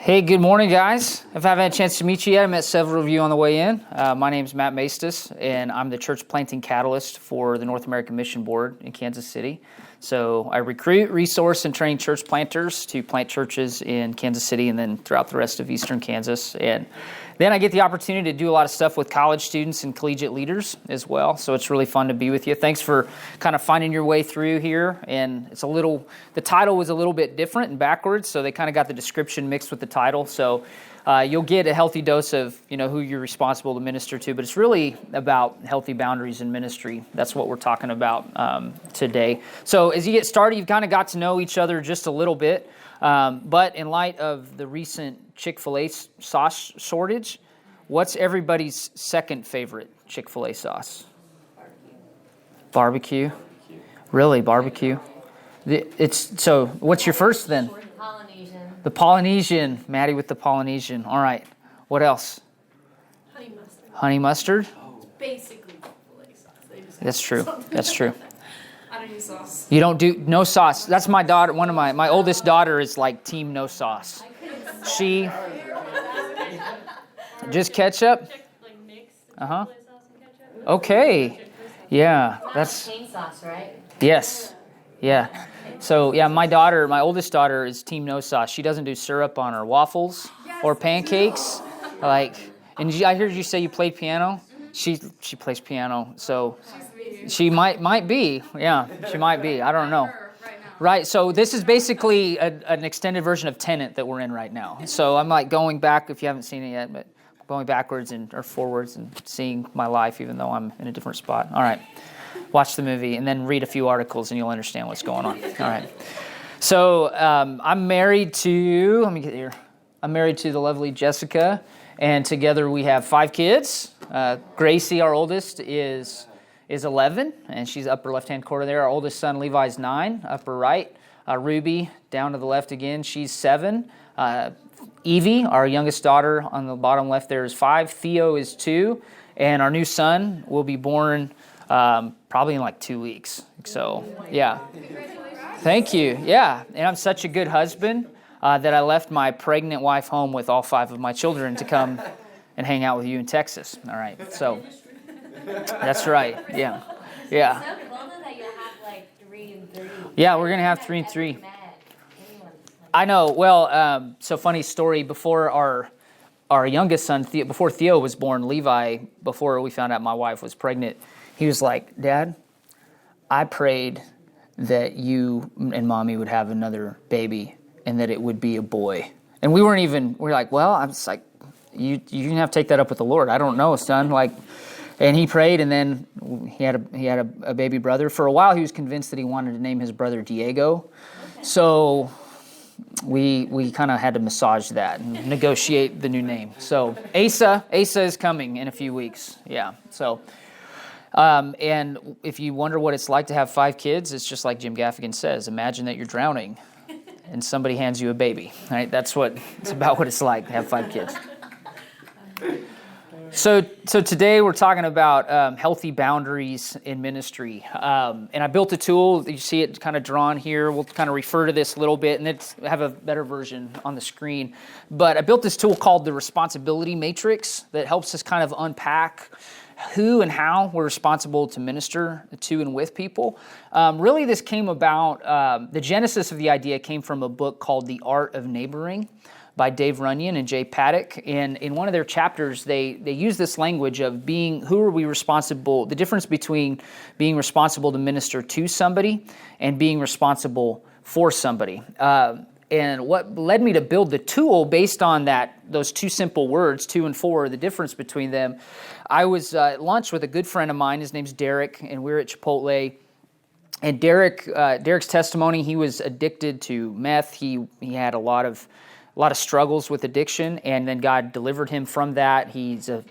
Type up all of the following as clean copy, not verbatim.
Hey, good morning, guys. If I haven't had a chance to meet you yet, I met several of you on the way in. My name is Matt Meastas, and I'm the church planting catalyst for the North American Mission Board in Kansas City. So I recruit, resource, and train church planters to plant churches in Kansas City and then throughout the rest of eastern Kansas. And then I get the opportunity to do a lot of stuff with college students and collegiate leaders as well. So it's really fun to be with you. Thanks for kind of finding your way through here. And the title was a little bit different and backwards, so they kind of got the description mixed with the title. So you'll get a healthy dose of who you're responsible to minister to, but it's really about healthy boundaries in ministry. That's what we're talking about today. So as you get started, you've kind of got to know each other just a little bit. But in light of the recent Chick-fil-A sauce shortage, what's everybody's second favorite Chick-fil-A sauce? Barbecue. Really, barbecue? So what's your first then? Polynesian. The Polynesian. Maddie with the Polynesian. All right. What else? Honey mustard. Honey mustard? It's basically Chick-fil-A sauce. They just That's true. That's true. I don't use sauce. You don't do no sauce. That's my daughter. One of my oldest daughter is like team no sauce. She just ketchup. Like mixed Uh-huh. Chick-fil-A sauce and ketchup. Okay. Yeah, that's Cane sauce, right? yes. Yeah. So yeah, my oldest daughter is team no sauce. She doesn't do syrup on her waffles or pancakes. And I heard you say you played piano. She plays piano, so she might be. Yeah, she might be. I don't know. Right. So this is basically an extended version of Tenet that we're in right now. So I'm like going back, if you haven't seen it yet, but going backwards or forwards and seeing my life, even though I'm in a different spot. All right. Watch the movie and then read a few articles and you'll understand what's going on. All right. So I'm married to, let me get here. I'm married to the lovely Jessica, and together we have 5 kids. Gracie, our oldest, is 11, and she's upper left-hand corner there. Our oldest son, Levi's 9, upper right. Ruby, down to the left again, she's 7. Evie, our youngest daughter, on the bottom left there is 5. Theo is 2, and our new son will be born probably in like 2 weeks. So, yeah. Thank you. Yeah, and I'm such a good husband that I left my pregnant wife home with all 5 of my children to come and hang out with you in Texas. All right, so that's right. Yeah. So cool that you have like 3 and 3. Yeah, we're gonna have 3 and 3. I know. Well, so funny story. Before our youngest son, before Theo was born, Levi, before we found out my wife was pregnant, he was like, "Dad, I prayed that you and Mommy would have another baby and that it would be a boy." And we were like, "Well," I was like, "You can have to take that up with the Lord. I don't know, son." And he prayed, and then he had a baby brother. For a while, he was convinced that he wanted to name his brother Diego. So we kind of had to massage that and negotiate the new name. So Asa is coming in a few weeks. Yeah. So and if you wonder what it's like to have 5 kids, it's just like Jim Gaffigan says. Imagine that you're drowning, and somebody hands you a baby. Right? It's about what it's like to have 5 kids. So today we're talking about healthy boundaries in ministry. And I built a tool. You see it kind of drawn here. We'll kind of refer to this a little bit, and then have a better version on the screen. But I built this tool called the Responsibility Matrix that helps us kind of unpack who and how we're responsible to minister to and with people. Really, this came about, the genesis of the idea came from a book called The Art of Neighboring by Dave Runyon and Jay Paddock. And in one of their chapters, they use this language of who are we responsible, the difference between being responsible to minister to somebody and being responsible for somebody. And what led me to build the tool based on those 2 simple words, 2 and 4, the difference between them. I was at lunch with a good friend of mine. His name's Derek, and we were at Chipotle. And Derek's testimony, he was addicted to meth. He had a lot of struggles with addiction, and then God delivered him from that. He's a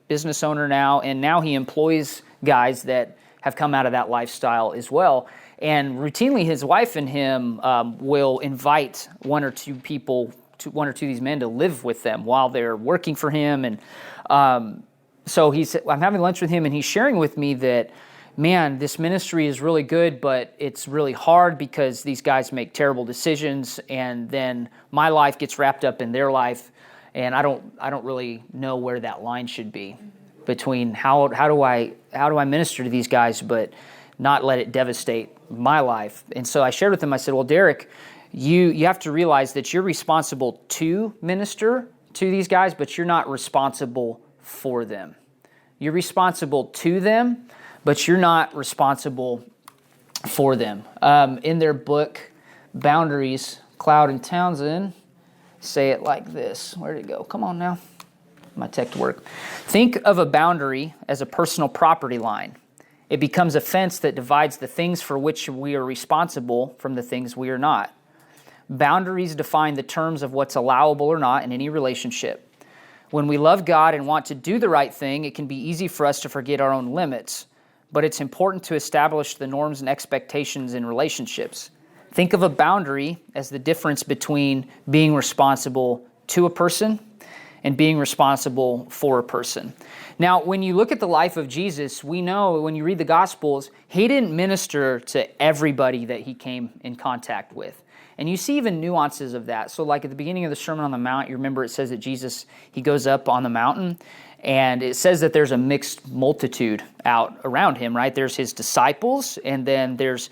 business owner now, and now he employs guys that have come out of that lifestyle as well. And routinely, his wife and him will invite 1 or 2 people, 1 or 2 of these men to live with them while they're working for him. And so I'm having lunch with him, and he's sharing with me that man, this ministry is really good, but it's really hard because these guys make terrible decisions, and then my life gets wrapped up in their life, and I don't really know where that line should be between how do I minister to these guys but not let it devastate my life. And so I shared with him, I said, well, Derek, you have to realize that you're responsible to minister to these guys, but you're not responsible for them. You're responsible to them, but you're not responsible for them. In their book, Boundaries, Cloud and Townsend say it like this. Where'd it go? Come on now. My tech to work. Think of a boundary as a personal property line. It becomes a fence that divides the things for which we are responsible from the things we are not. Boundaries define the terms of what's allowable or not in any relationship. When we love God and want to do the right thing, it can be easy for us to forget our own limits, but it's important to establish the norms and expectations in relationships. Think of a boundary as the difference between being responsible to a person and being responsible for a person. Now, when you look at the life of Jesus, we know when you read the Gospels, he didn't minister to everybody that he came in contact with. And you see even nuances of that. So like at the beginning of the Sermon on the Mount, you remember it says that Jesus, he goes up on the mountain, and it says that there's a mixed multitude out around him, right? There's his disciples, and then there's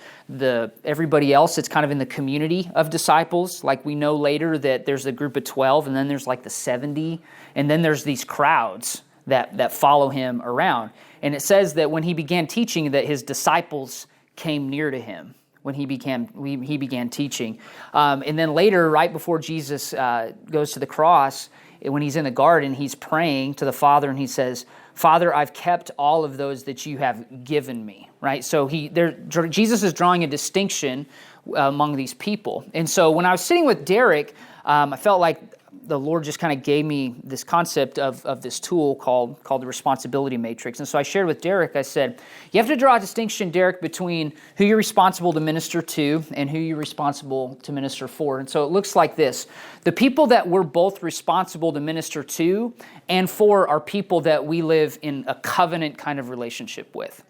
everybody else that's kind of in the community of disciples. Like we know later that there's a group of 12, and then there's like the 70, and then there's these crowds that follow him around. And it says that when he began teaching, that his disciples came near to him when he began teaching. And then later, right before Jesus goes to the cross, when he's in the garden, he's praying to the Father, and he says, Father, I've kept all of those that you have given me, right? So Jesus is drawing a distinction among these people. And so when I was sitting with Derek, I felt like the Lord just kind of gave me this concept of this tool called the responsibility matrix. And so I shared with Derek, I said, you have to draw a distinction, Derek, between who you're responsible to minister to and who you're responsible to minister for. And so it looks like this. The people that we're both responsible to minister to and for are people that we live in a covenant kind of relationship with.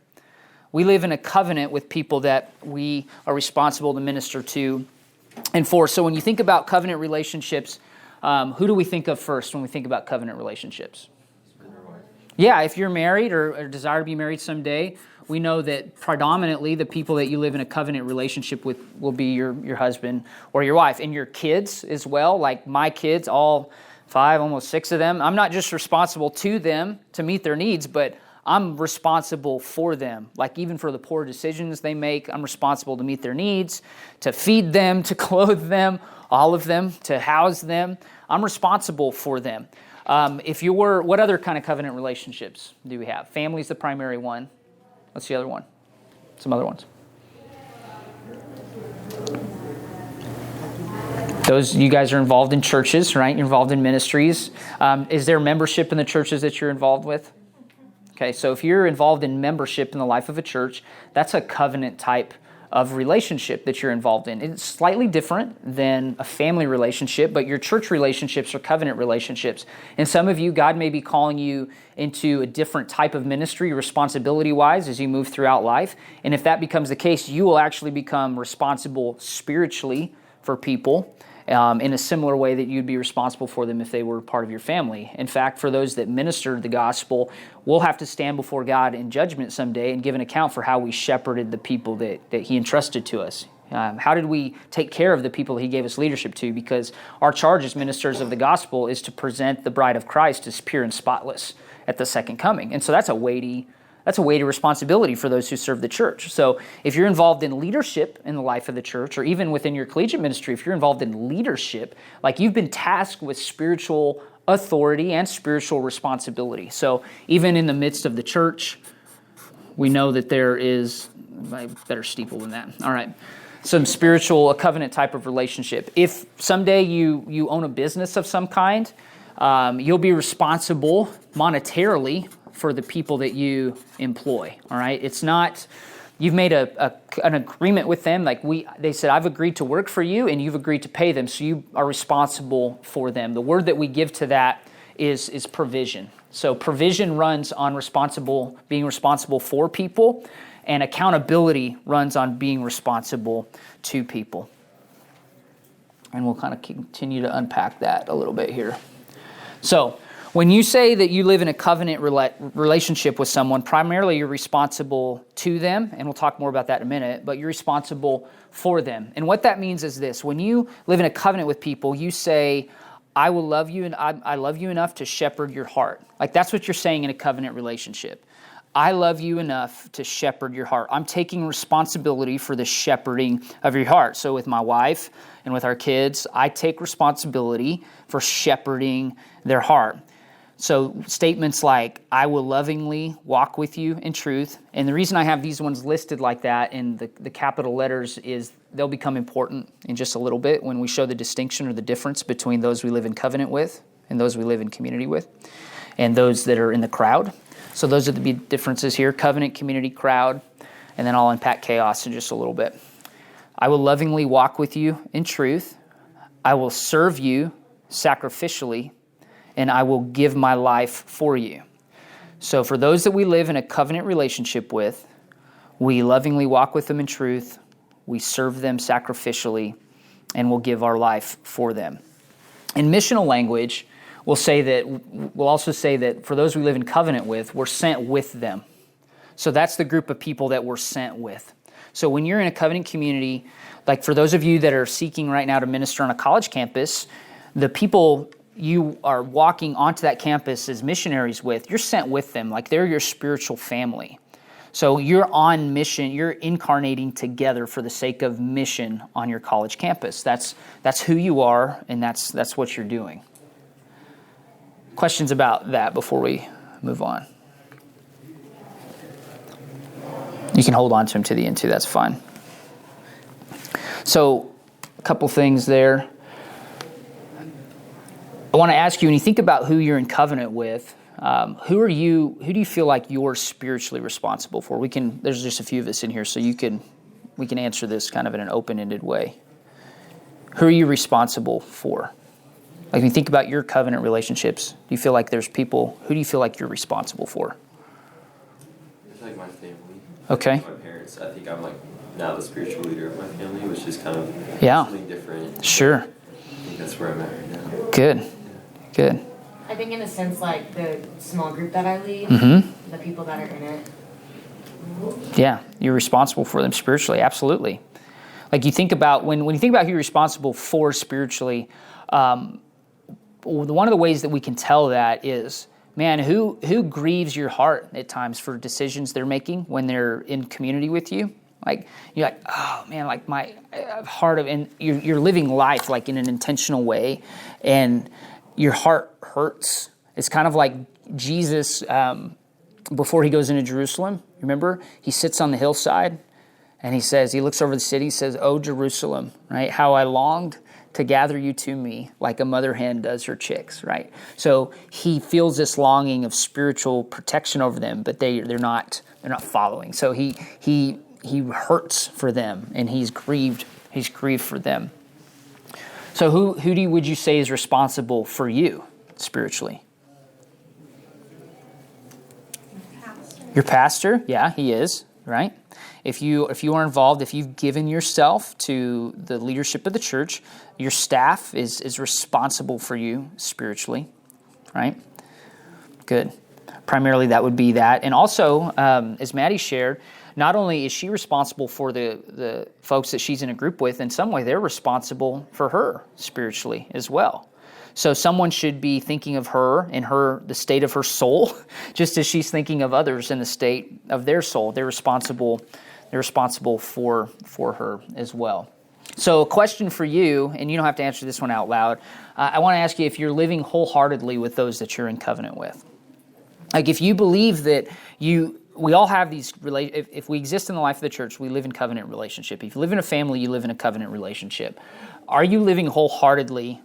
We live in a covenant with people that we are responsible to minister to and for. So when you think about covenant relationships, who do we think of first when we think about covenant relationships? Yeah, if you're married or desire to be married someday, we know that predominantly the people that you live in a covenant relationship with will be your husband or your wife, and your kids as well. Like my kids, all 5, almost 6 of them, I'm not just responsible to them to meet their needs, but I'm responsible for them. Like even for the poor decisions they make, I'm responsible to meet their needs, to feed them, to clothe them, all of them, to house them. I'm responsible for them. What other kind of covenant relationships do we have? Family's the primary one. What's the other one? Some other ones. You guys are involved in churches, right? You're involved in ministries. Is there membership in the churches that you're involved with? Okay, so if you're involved in membership in the life of a church, that's a covenant type of relationship that you're involved in. It's slightly different than a family relationship, but your church relationships are covenant relationships. And some of you, God may be calling you into a different type of ministry responsibility-wise as you move throughout life. And if that becomes the case, you will actually become responsible spiritually for people in a similar way that you'd be responsible for them if they were part of your family. In fact, for those that minister the gospel, we'll have to stand before God in judgment someday and give an account for how we shepherded the people that he entrusted to us. How did we take care of the people he gave us leadership to? Because our charge as ministers of the gospel is to present the bride of Christ as pure and spotless at the second coming. And so that's a weighty responsibility for those who serve the church. So if you're involved in leadership in the life of the church, or even within your collegiate ministry, if you're involved in leadership, like you've been tasked with spiritual authority and spiritual responsibility. So even in the midst of the church, we know that there is, I better steeple than that. All right. Some a covenant type of relationship. If someday you own a business of some kind, you'll be responsible monetarily for the people that you employ, all right? It's not, you've made an agreement with them, they said, I've agreed to work for you, and you've agreed to pay them, so you are responsible for them. The word that we give to that is provision. So provision runs on being responsible for people, And accountability runs on being responsible to people. And we'll kind of continue to unpack that a little bit here. So, when you say that you live in a covenant relationship with someone, primarily you're responsible to them, and we'll talk more about that in a minute, but you're responsible for them. And what that means is this: when you live in a covenant with people, you say, I will love you, and I love you enough to shepherd your heart. Like, that's what you're saying in a covenant relationship. I love you enough to shepherd your heart. I'm taking responsibility for the shepherding of your heart. So with my wife and with our kids, I take responsibility for shepherding their heart. So statements like, I will lovingly walk with you in truth. And the reason I have these ones listed like that in the capital letters is they'll become important in just a little bit when we show the distinction or the difference between those we live in covenant with and those we live in community with and those that are in the crowd. So those are the big differences here: covenant, community, crowd. And then I'll unpack chaos in just a little bit. I will lovingly walk with you in truth. I will serve you sacrificially, and I will give my life for you. So for those that we live in a covenant relationship with, we lovingly walk with them in truth, we serve them sacrificially, and we'll give our life for them. In missional language, we'll also say that for those we live in covenant with, we're sent with them. So that's the group of people that we're sent with. So when you're in a covenant community, like for those of you that are seeking right now to minister on a college campus, the people you are walking onto that campus as missionaries with, you're sent with them, like they're your spiritual family. So you're on mission, you're incarnating together for the sake of mission on your college campus. That's who you are, and that's what you're doing. Questions about that before we move on? You can hold on to them to the end too, that's fine. So a couple things there. I want to ask you, when you think about who you're in covenant with, who do you feel like you're spiritually responsible for? There's just a few of us in here, so we can answer this kind of in an open-ended way. Who are you responsible for? Like when you think about your covenant relationships, do you feel like there's people, who do you feel like you're responsible for? It's like my family. Okay. My parents. I think I'm like now the spiritual leader of my family, which is kind of something different. Sure. I think that's where I'm at right now. Good. I think in a sense, like the small group that I lead, the people that are in it. Yeah, you're responsible for them spiritually, absolutely. Like you think about, when you think about who you're responsible for spiritually, one of the ways that we can tell that is, man, who grieves your heart at times for decisions they're making when they're in community with you? Like, you're like, oh man, like my heart of, and you're living life like in an intentional way, and your heart hurts. It's kind of like Jesus, before he goes into Jerusalem, remember? He sits on the hillside and he looks over the city, he says, "Oh, Jerusalem, right? How I longed to gather you to me like a mother hen does her chicks," right? So he feels this longing of spiritual protection over them, but they're not following. So he hurts for them, and he's grieved for them. So who would you say is responsible for you spiritually? Your pastor? Yeah, he is, right? If you are involved, if you've given yourself to the leadership of the church, your staff is responsible for you spiritually, right? Good. Primarily that would be that. And also, as Maddie shared, not only is she responsible for the folks that she's in a group with, in some way they're responsible for her spiritually as well. So someone should be thinking of her in the state of her soul, just as she's thinking of others in the state of their soul. They're responsible for her as well. So a question for you, and you don't have to answer this one out loud. I want to ask you if you're living wholeheartedly with those that you're in covenant with. Like if you believe that we all have these, if we exist in the life of the church, we live in covenant relationship. If you live in a family, you live in a covenant relationship. Are you living wholeheartedly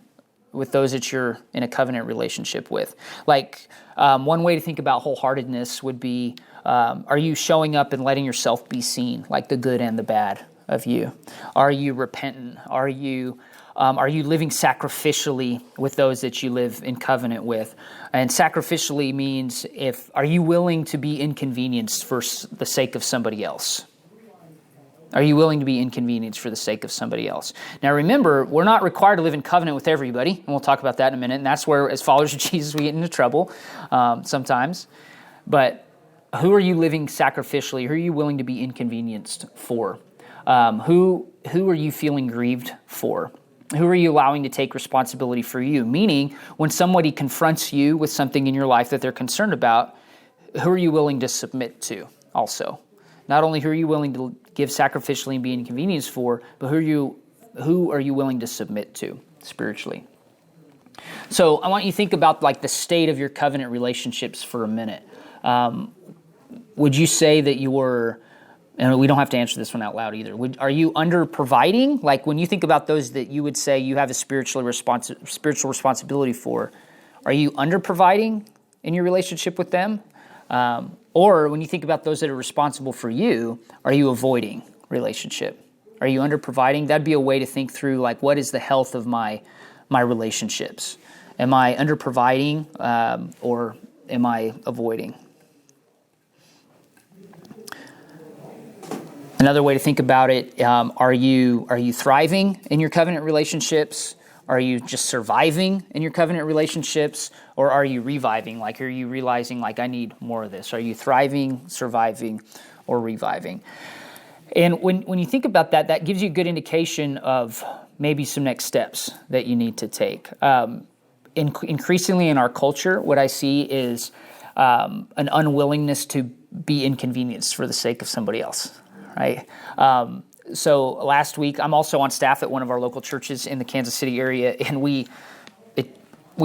with those that you're in a covenant relationship with? Like one way to think about wholeheartedness would be, are you showing up and letting yourself be seen, like the good and the bad of you? Are you repentant? Are you Are you living sacrificially with those that you live in covenant with? And sacrificially means are you willing to be inconvenienced for the sake of somebody else? Are you willing to be inconvenienced for the sake of somebody else? Now remember, we're not required to live in covenant with everybody, and we'll talk about that in a minute, and that's where, as followers of Jesus, we get into trouble sometimes. But who are you living sacrificially? Who are you willing to be inconvenienced for? Who are you feeling grieved for? Who are you allowing to take responsibility for you? Meaning, when somebody confronts you with something in your life that they're concerned about, who are you willing to submit to also? Not only who are you willing to give sacrificially and be inconvenienced for, but who are you willing to submit to spiritually? So I want you to think about like the state of your covenant relationships for a minute. Would you say that you were, and we don't have to answer this one out loud either, are you under providing? Like when you think about those that you would say you have a spiritual responsibility for, are you under providing in your relationship with them? Or when you think about those that are responsible for you, are you avoiding relationship? Are you under providing? That'd be a way to think through like, what is the health of my relationships? Am I under providing or am I avoiding? Another way to think about it, are you thriving in your covenant relationships? Are you just surviving in your covenant relationships? Or are you reviving? Like, are you realizing, like, I need more of this? Are you thriving, surviving, or reviving? And when you think about that, that gives you a good indication of maybe some next steps that you need to take. Increasingly in our culture, what I see is an unwillingness to be inconvenienced for the sake of somebody else, right? So last week, I'm also on staff at one of our local churches in the Kansas City area, and we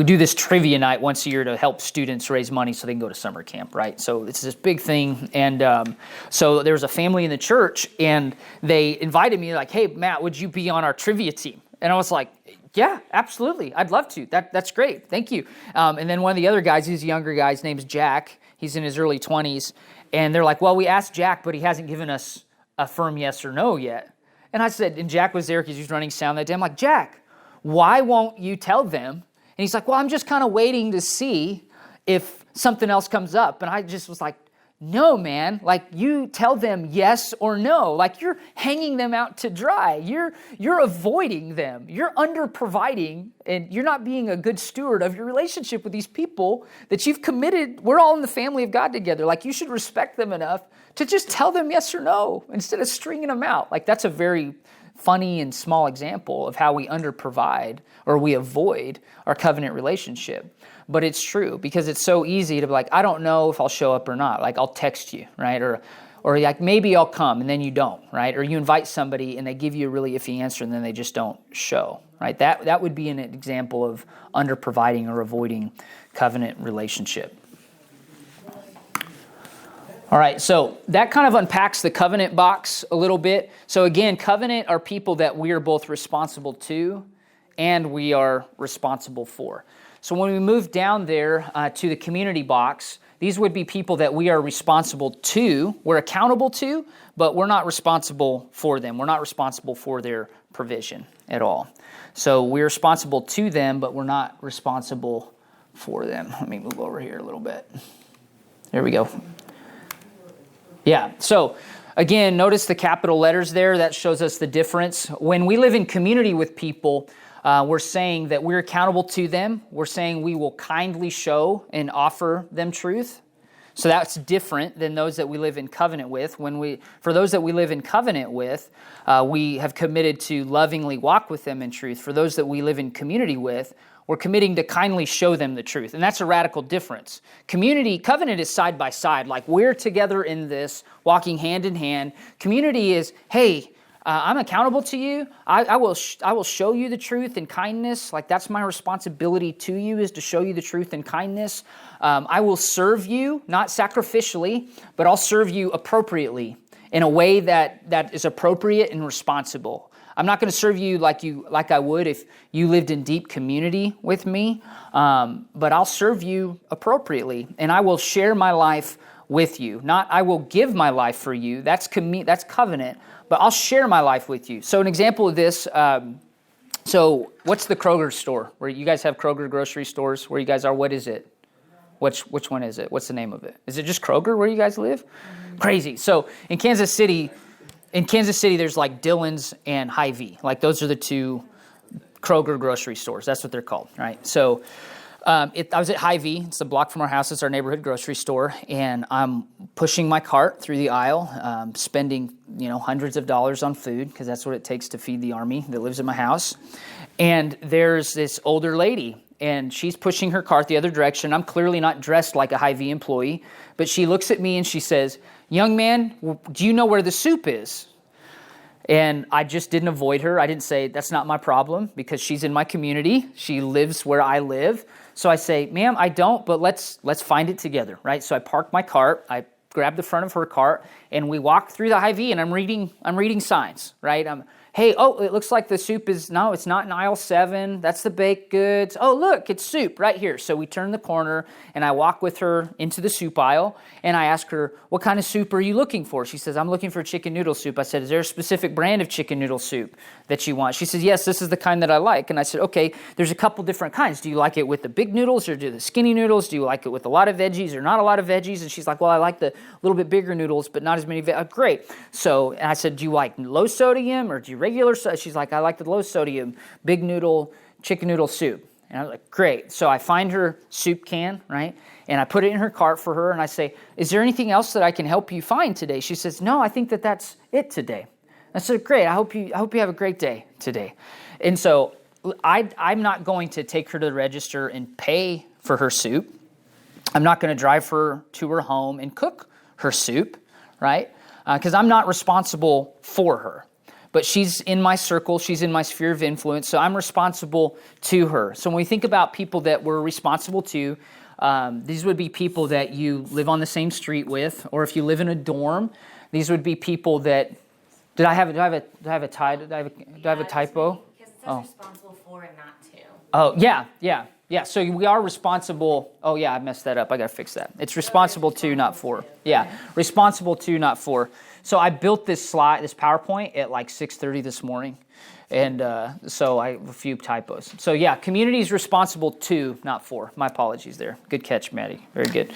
do this trivia night once a year to help students raise money so they can go to summer camp, right? So it's this big thing, and so there was a family in the church, and they invited me, like, hey, Matt, would you be on our trivia team? And I was like, yeah, absolutely, I'd love to. That's great, thank you. And then one of the other guys, he's a younger guy, his name's Jack, he's in his early 20s, and they're like, well, we asked Jack, but he hasn't given us a firm yes or no yet. And I said, and Jack was there because he was running sound that day. I'm like, Jack, why won't you tell them? And he's like, well, I'm just kind of waiting to see if something else comes up. And I just was like, no, man, like you tell them yes or no. Like you're hanging them out to dry. You're avoiding them. You're under providing, and you're not being a good steward of your relationship with these people that you've committed. We're all in the family of God together. Like you should respect them enough to just tell them yes or no instead of stringing them out. Like that's a very funny and small example of how we under provide or we avoid our covenant relationship. But it's true because it's so easy to be like, I don't know if I'll show up or not. Like I'll text you, right? Or like maybe I'll come and then you don't, right? Or you invite somebody and they give you a really iffy answer and then they just don't show, right? That would be an example of under providing or avoiding covenant relationship. All right, so that kind of unpacks the covenant box a little bit. So again, covenant are people that we are both responsible to and we are responsible for. So when we move down there to the community box, these would be people that we are responsible to, we're accountable to, but we're not responsible for them. We're not responsible for their provision at all. So we're responsible to them, but we're not responsible for them. Let me move over here a little bit. There we go. Yeah, so again, notice the capital letters there. That shows us the difference. When we live in community with people, we're saying that we're accountable to them. We're saying we will kindly show and offer them truth. So that's different than those that we live in covenant with. For those that we live in covenant with, we have committed to lovingly walk with them in truth. For those that we live in community with, we're committing to kindly show them the truth. And that's a radical difference. Covenant is side by side. Like we're together in this, walking hand in hand. Community is, hey, I'm accountable to you. I will show you the truth in kindness. Like that's my responsibility to you, is to show you the truth in kindness. I will serve you, not sacrificially, but I'll serve you appropriately in a way that is appropriate and responsible. I'm not going to serve you like I would if you lived in deep community with me, but I'll serve you appropriately, and I will share my life with you. Not I will give my life for you. That's covenant, but I'll share my life with you. So an example of this, So what's the Kroger store? Where you guys have Kroger grocery stores? Where you guys are? What is it? Which one is it? What's the name of it? Is it just Kroger where you guys live? Crazy. So in Kansas City, there's like Dillon's and Hy-Vee. Like those are the two Kroger grocery stores. That's what they're called, right? So I was at Hy-Vee. It's a block from our house. It's our neighborhood grocery store. And I'm pushing my cart through the aisle, spending, hundreds of dollars on food because that's what it takes to feed the army that lives in my house. And there's this older lady, and she's pushing her cart the other direction. I'm clearly not dressed like a Hy-Vee employee, but she looks at me and she says, "Young man, do you know where the soup is?" And I just didn't avoid her. I didn't say, "That's not my problem," because she's in my community. She lives where I live. So I say, "Ma'am, I don't, but let's find it together," right? So I park my cart, I grab the front of her cart, and we walk through the Hy-Vee, and I'm reading signs, right? Hey, it looks like the soup it's not in aisle 7. That's the baked goods. Oh, look, it's soup right here. So we turn the corner, and I walk with her into the soup aisle, and I ask her, "What kind of soup are you looking for?" She says, "I'm looking for chicken noodle soup." I said, "Is there a specific brand of chicken noodle soup that you want?" She says, "Yes, this is the kind that I like." And I said, "Okay, there's a couple different kinds. Do you like it with the big noodles or do the skinny noodles? Do you like it with a lot of veggies or not a lot of veggies?" And she's like, "Well, I like the little bit bigger noodles, but not as many veggies." Great. So, and I said, "Do you like low sodium or do you regular?" She's like, "I like the low sodium, big noodle, chicken noodle soup." And I was like, "Great." So I find her soup can, right? And I put it in her cart for her. And I say, "Is there anything else that I can help you find today?" She says, "No, I think that's it today." I said, "Great. I hope you have a great day today." And so I'm not going to take her to the register and pay for her soup. I'm not going to drive her to her home and cook her soup, right? Because I'm not responsible for her. But she's in my circle, she's in my sphere of influence, so I'm responsible to her. So when we think about people that we're responsible to, these would be people that you live on the same street with, or if you live in a dorm, these would be people that. Do I have a typo? Because it says responsible for and not to. Oh yeah. So we are responsible. Oh yeah, I messed that up. I got to fix that. It's responsible to, not for. Yeah, responsible to, not for. So I built this PowerPoint at like 6:30 this morning, and so I have a few typos. So yeah, community is responsible to, not for. My apologies there. Good catch, Maddie. Very good.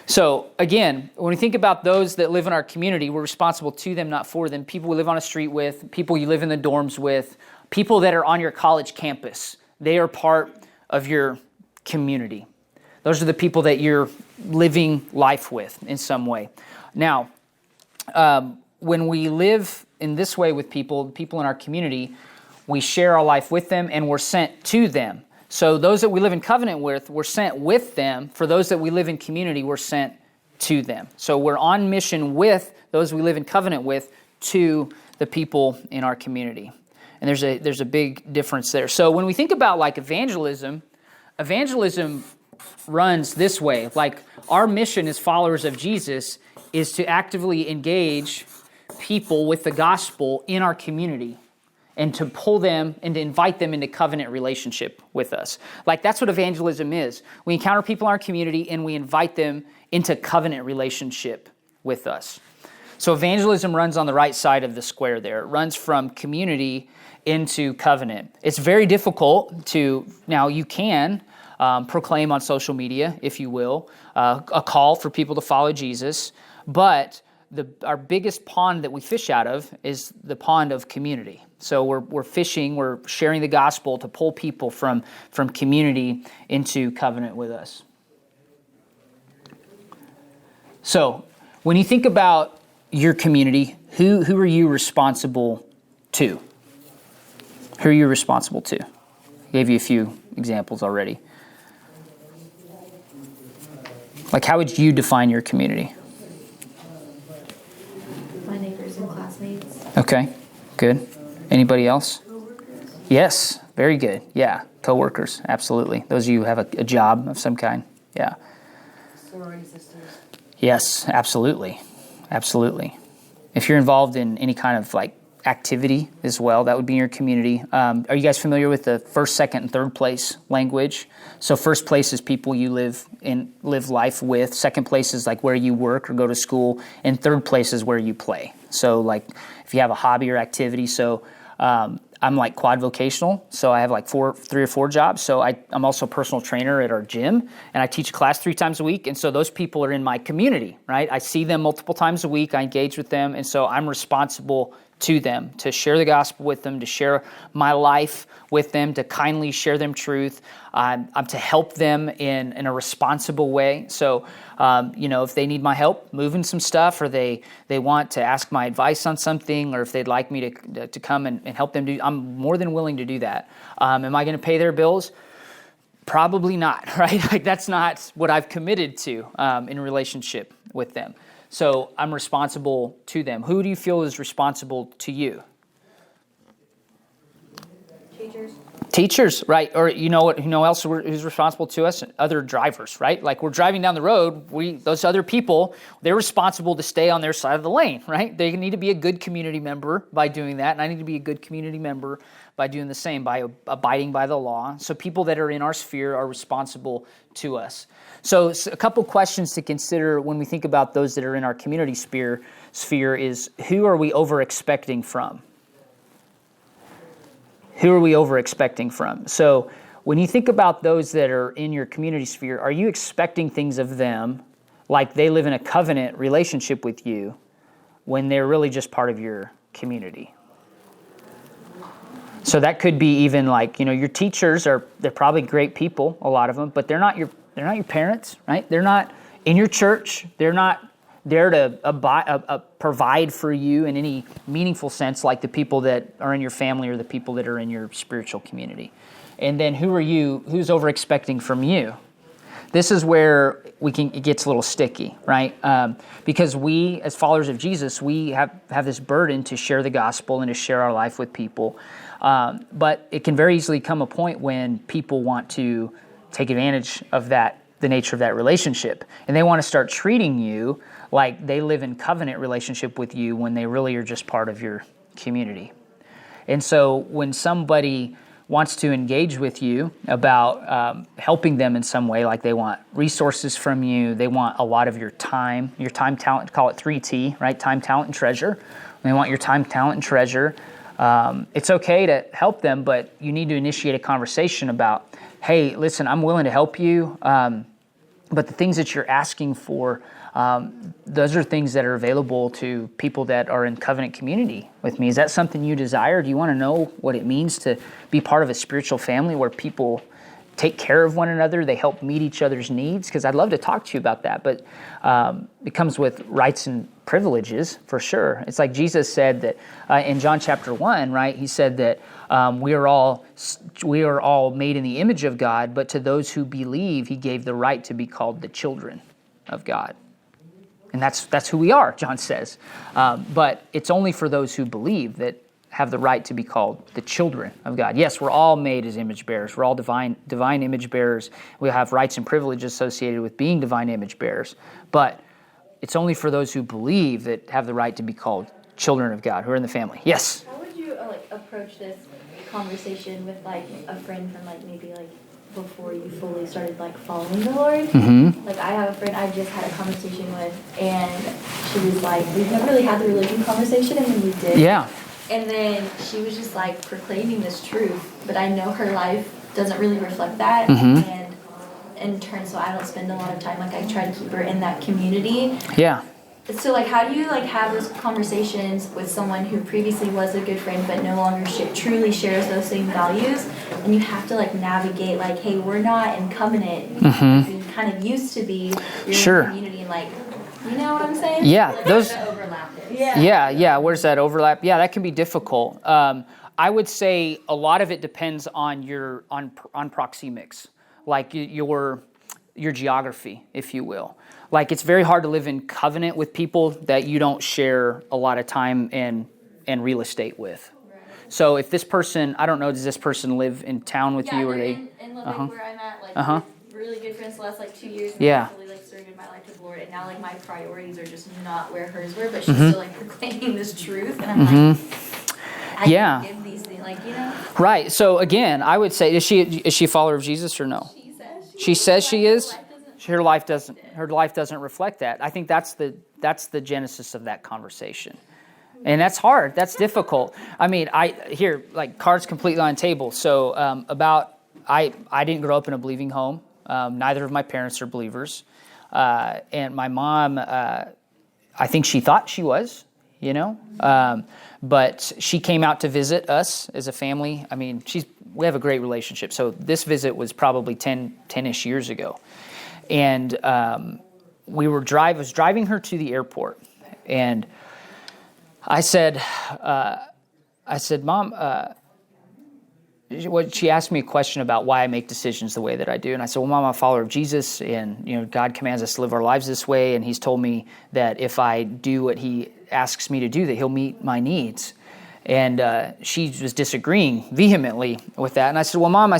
So again, when we think about those that live in our community, we're responsible to them, not for them. People we live on a street with, people you live in the dorms with, people that are on your college campus. They are part of your community. Those are the people that you're living life with in some way. Now, when we live in this way with people in our community, we share our life with them and we're sent to them. So those that we live in covenant with, we're sent with them. For those that we live in community, we're sent to them. So we're on mission with those we live in covenant with to the people in our community. And there's a big difference there. So when we think about like evangelism runs this way. Like our mission as followers of Jesus is to actively engage people with the gospel in our community and to pull them and to invite them into covenant relationship with us. Like that's what evangelism is. We encounter people in our community and we invite them into covenant relationship with us. So evangelism runs on the right side of the square there. It runs from community into covenant. It's very difficult to, now you can proclaim on social media, if you will, a call for people to follow Jesus, but our biggest pond that we fish out of is the pond of community. So we're fishing, we're sharing the gospel to pull people from community into covenant with us. So when you think about your community, who are you responsible to? Who are you responsible to? I gave you a few examples already. Like, how would you define your community? My neighbors and classmates. Okay, good. Anybody else? Coworkers. Yes, very good. Yeah, coworkers, absolutely. Those of you who have a job of some kind. Yeah. Sorority sisters. Yes, absolutely. Absolutely. If you're involved in any kind of like activity as well, that would be in your community. Are you guys familiar with the first, second, and third place language? So first place is people you live life with. Second place is like where you work or go to school. And third place is where you play. So like if you have a hobby or activity. So I'm like quad vocational, so I have like 3 or 4 jobs. So I'm also a personal trainer at our gym, and I teach a class 3 times a week. And so those people are in my community, right? I see them multiple times a week. I engage with them, and so I'm responsible to them to share the gospel with them, to share my life with them, to kindly share them truth. I'm to help them in a responsible way. So, if they need my help moving some stuff, or they want to ask my advice on something, or if they'd like me to come and help them I'm more than willing to do that. Am I going to pay their bills? Probably not, right? Like that's not what I've committed to in relationship with them. So I'm responsible to them. Who do you feel is responsible to you? Teachers, right? Or you know what? Who else who's responsible to us? Other drivers, right? Like we're driving down the road. Those other people, they're responsible to stay on their side of the lane, right? They need to be a good community member by doing that, and I need to be a good community member by doing the same, by abiding by the law. So people that are in our sphere are responsible to us. So a couple questions to consider when we think about those that are in our community sphere is, who are we over-expecting from? Who are we over-expecting from? So when you think about those that are in your community sphere, are you expecting things of them like they live in a covenant relationship with you when they're really just part of your community? So that could be even like, your teachers they're probably great people, a lot of them, but they're not your parents, right? They're not in your church. They're not there to provide for you in any meaningful sense like the people that are in your family or the people that are in your spiritual community. And then who's over expecting from you? This is where it gets a little sticky, right? Because we, as followers of Jesus, we have this burden to share the gospel and to share our life with people. But it can very easily come a point when people want to take advantage of the nature of that relationship. And they want to start treating you like they live in covenant relationship with you when they really are just part of your community. And so when somebody wants to engage with you about helping them in some way, like they want resources from you, they want a lot of your time, talent, call it 3T, right? Time, talent, and treasure. They want your time, talent, and treasure. It's okay to help them, but you need to initiate a conversation about, hey, listen, I'm willing to help you, but the things that you're asking for, those are things that are available to people that are in covenant community with me. Is that something you desire? Do you want to know what it means to be part of a spiritual family where people take care of one another, they help meet each other's needs? Because I'd love to talk to you about that, but it comes with rights and privileges for sure. It's like Jesus said that in John chapter 1, right? He said that we are all made in the image of God, but to those who believe, he gave the right to be called the children of God. And that's who we are, John says. But it's only for those who believe that have the right to be called the children of God. Yes, we're all made as image bearers. We're all divine image bearers. We have rights and privileges associated with being divine image bearers. But it's only for those who believe that have the right to be called children of God, who are in the family. Yes? How would you approach this conversation with a friend from maybe before you fully started following the Lord? Mm-hmm. I have a friend I just had a conversation with, and she was we've never really had the religion conversation, and then we did. Yeah. And then she was just proclaiming this truth, but I know her life doesn't really reflect that. Mm-hmm. And in turn, so I don't spend a lot of time. I try to keep her in that community. Yeah. So how do you have those conversations with someone who previously was a good friend but no longer truly shares those same values? And you have to navigate hey, we're not in covenant. Mm-hmm. We kind of used to be. You're Sure. in the community and you know what I'm saying? Yeah. Those. Overlap is. Yeah. Where's that overlap? Yeah, that can be difficult. I would say a lot of it depends on on proxemics, your geography, if you will. It's very hard to live in covenant with people that you don't share a lot of time and real estate with. Right. So if this person, I don't know, does this person live in town with you, or they? In Lubbock, where I'm at, really good friends the last 2 years. And Yeah. I really surrendered my life to the Lord, and now my priorities are just not where hers were, but she's still proclaiming this truth, and I'm I can give these things, Right. So again, I would say, is she a follower of Jesus or no? She says she is. Her life doesn't reflect that. I think that's the genesis of that conversation. And that's hard. That's difficult. I mean, cards completely on the table. So I didn't grow up in a believing home. Neither of my parents are believers. And my mom, I think she thought she was, but she came out to visit us as a family. I mean, we have a great relationship. So this visit was probably 10-ish years ago. And I was driving her to the airport. And I said, Mom, she asked me a question about why I make decisions the way that I do. And I said, well, Mom, I'm a follower of Jesus, and God commands us to live our lives this way. And he's told me that if I do what he asks me to do, that he'll meet my needs. And she was disagreeing vehemently with that. And I said, well, Mom,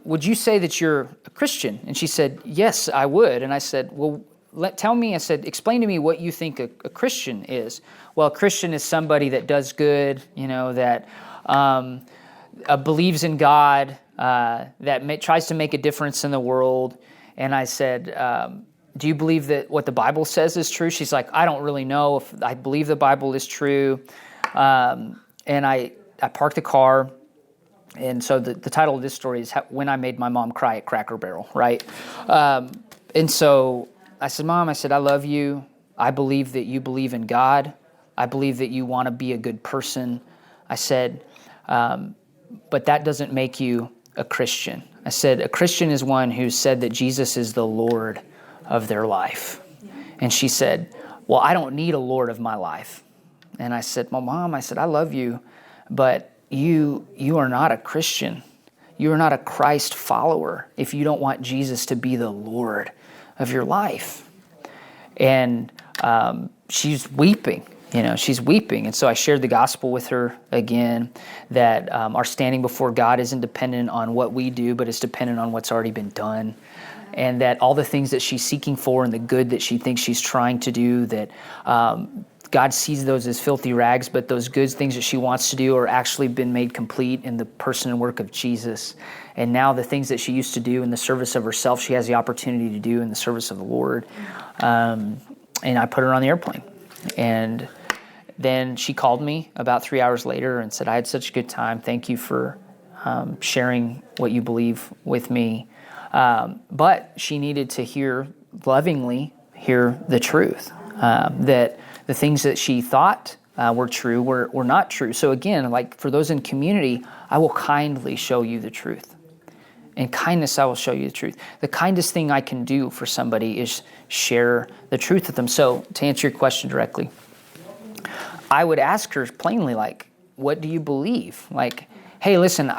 would you say that you're a Christian? And she said, yes, I would. And I said, well, explain to me what you think a Christian is. Well, a Christian is somebody that does good, that believes in God, that tries to make a difference in the world. And I said, do you believe that what the Bible says is true? She's like, I don't really know if I believe the Bible is true. And I parked the car. And so the title of this story is When I Made My Mom Cry at Cracker Barrel, right? And so I said, Mom, I love you. I believe that you believe in God. I believe that you want to be a good person. I said, but that doesn't make you a Christian. I said, a Christian is one who said that Jesus is the Lord of their life. And she said, well, I don't need a Lord of my life. And I said, well, Mom, I love you, but you are not a Christian. You are not a Christ follower if you don't want Jesus to be the Lord of your life. And she's weeping. She's weeping. And so I shared the gospel with her again, that our standing before God isn't dependent on what we do, but it's dependent on what's already been done. And that all the things that she's seeking for and the good that she thinks she's trying to do, that God sees those as filthy rags, but those good things that she wants to do are actually been made complete in the person and work of Jesus. And now the things that she used to do in the service of herself, she has the opportunity to do in the service of the Lord. And I put her on the airplane. And then she called me about 3 hours later and said, I had such a good time. Thank you for sharing what you believe with me. But she needed to lovingly hear the truth, that the things that she thought were true were not true. So again, like for those in community, I will kindly show you the truth. In kindness, I will show you the truth. The kindest thing I can do for somebody is share the truth with them. So to answer your question directly, I would ask her plainly, like, what do you believe? Like, hey, listen,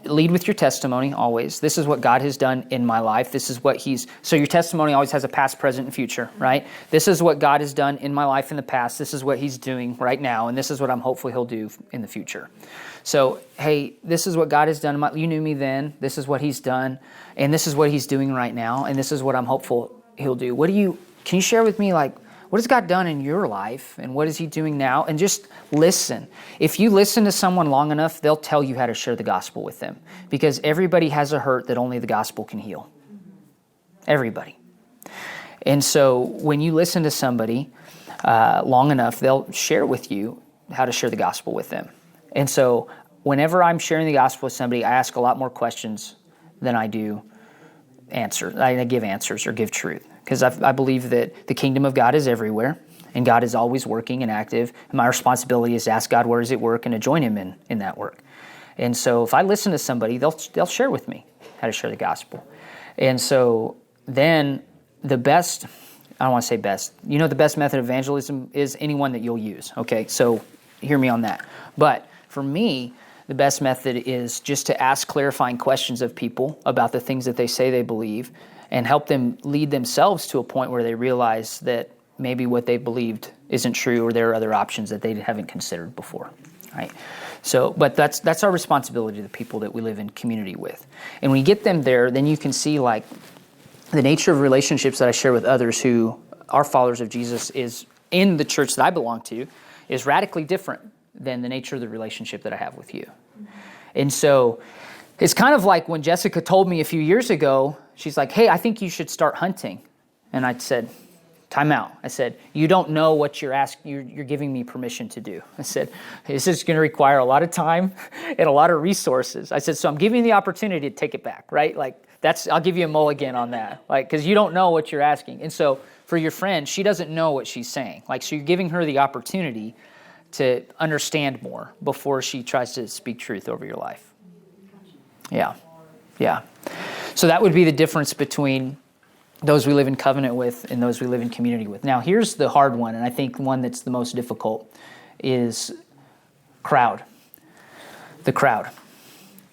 lead with your testimony always. This is what God has done in my life. This is what so your testimony always has a past, present, and future, right? This is what God has done in my life in the past. This is what he's doing right now. And this is what I'm hopeful he'll do in the future. So, hey, this is what God has done. You knew me then. This is what he's done. And this is what he's doing right now. And this is what I'm hopeful he'll do. Can you share with me, like, what has God done in your life? And what is he doing now? And just listen. If you listen to someone long enough, they'll tell you how to share the gospel with them. Because everybody has a hurt that only the gospel can heal. Everybody. And so when you listen to somebody long enough, they'll share with you how to share the gospel with them. And so whenever I'm sharing the gospel with somebody, I ask a lot more questions than I do answers. I give answers or give truth. Because I believe that the kingdom of God is everywhere, and God is always working and active. And my responsibility is to ask God where is it work and to join him in that work. And so if I listen to somebody, they'll share with me how to share the gospel. And so then the best, I don't want to say best, the best method of evangelism is anyone that you'll use. Okay, so hear me on that. But for me, the best method is just to ask clarifying questions of people about the things that they say they believe, and help them lead themselves to a point where they realize that maybe what they believed isn't true, or there are other options that they haven't considered before, right? So, but that's our responsibility to the people that we live in community with. And when you get them there, then you can see like the nature of relationships that I share with others who are followers of Jesus is in the church that I belong to is radically different than the nature of the relationship that I have with you. And so it's kind of like when Jessica told me a few years ago, she's like, hey, I think you should start hunting. And I said, time out. I said, you don't know what you're asking, you're giving me permission to do. I said, this is going to require a lot of time and a lot of resources. I said, so I'm giving you the opportunity to take it back, right? Like I'll give you a mulligan on that, like, because you don't know what you're asking. And so for your friend, she doesn't know what she's saying. Like, so you're giving her the opportunity to understand more before she tries to speak truth over your life. Yeah. So that would be the difference between those we live in covenant with and those we live in community with. Now, here's the hard one, and I think one that's the most difficult is crowd. The crowd.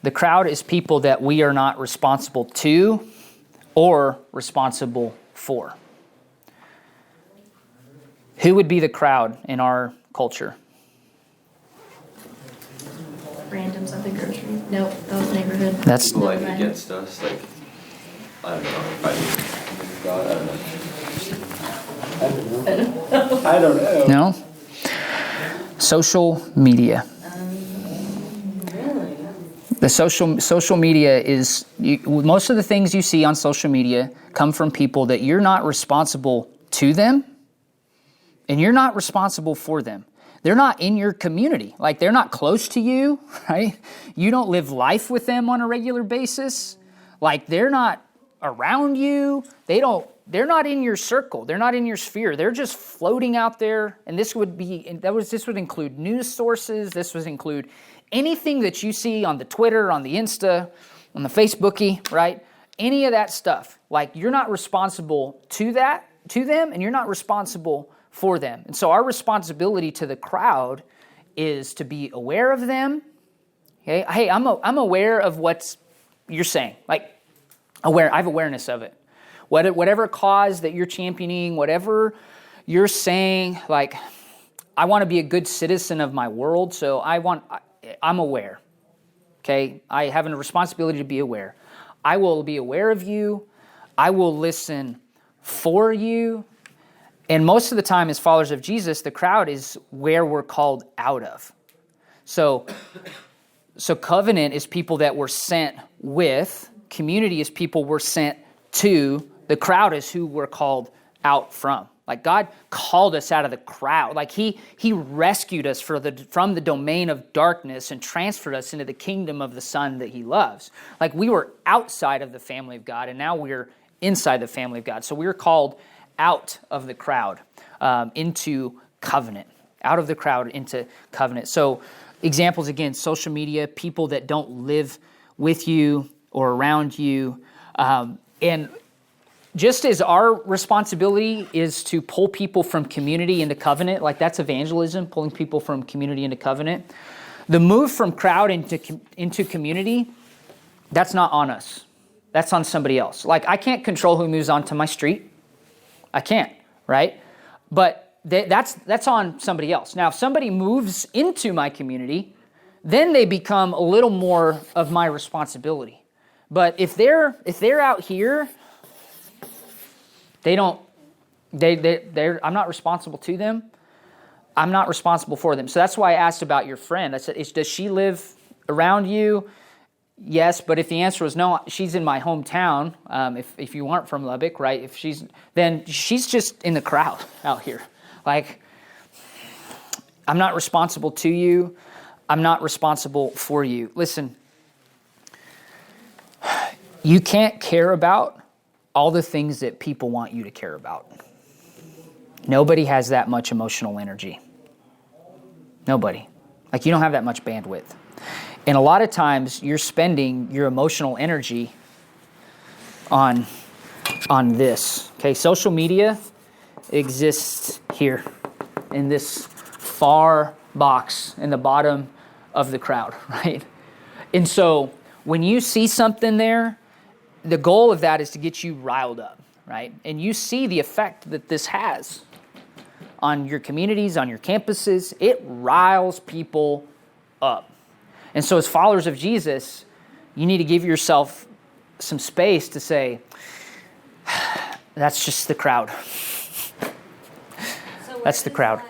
The crowd is people that we are not responsible to or responsible for. Who would be the crowd in our culture? Randoms at the grocery. Nope, that was neighborhood. That's People like against us, like, I don't know, fighting God, I don't know. No? Social media. Really? The social media is, most of the things you see on social media come from people that you're not responsible to them, and you're not responsible for them. They're not in your community. Like, they're not close to you, right? You don't live life with them on a regular basis. Like, they're not around you. They're not in your circle. They're not in your sphere. They're just floating out there. And this would include news sources. This would include anything that you see on the Twitter, on the Insta, on the Facebooky, right? Any of that stuff. Like, you're not responsible to them, and you're not responsible for them. And so our responsibility to the crowd is to be aware of them. Okay? Hey, I'm aware of what you're saying. Like, I have awareness of it. Whatever cause that you're championing, whatever you're saying, like, I want to be a good citizen of my world, so I'm aware. Okay? I have a responsibility to be aware. I will be aware of you. I will listen for you. And most of the time, as followers of Jesus, the crowd is where we're called out of. So covenant is people that we're sent with. Community is people we're sent to. The crowd is who we're called out from. Like, God called us out of the crowd. Like, He rescued us from the domain of darkness and transferred us into the kingdom of the Son that He loves. Like, we were outside of the family of God, and now we're inside the family of God. So we're called out of the crowd into covenant. Out of the crowd into covenant. So examples, again, social media, people that don't live with you or around you. And just as our responsibility is to pull people from community into covenant, like that's evangelism, pulling people from community into covenant, the move from crowd into community, that's not on us. That's on somebody else. Like, I can't control who moves onto my street. I can't, right? But that's on somebody else. Now, if somebody moves into my community, then they become a little more of my responsibility. But if they're out here, I'm not responsible to them. I'm not responsible for them. So that's why I asked about your friend. I said, does she live around you? Yes, but if the answer was no, she's in my hometown. If you aren't from Lubbock, right? Then she's just in the crowd out here. Like, I'm not responsible to you. I'm not responsible for you. Listen, you can't care about all the things that people want you to care about. Nobody has that much emotional energy. Nobody. Like, you don't have that much bandwidth. And a lot of times you're spending your emotional energy on this. Okay, social media exists here in this far box in the bottom of the crowd, right? And so when you see something there, the goal of that is to get you riled up, right? And you see the effect that this has on your communities, on your campuses. It riles people up. And so as followers of Jesus, you need to give yourself some space to say, that's just the crowd. So that's the crowd.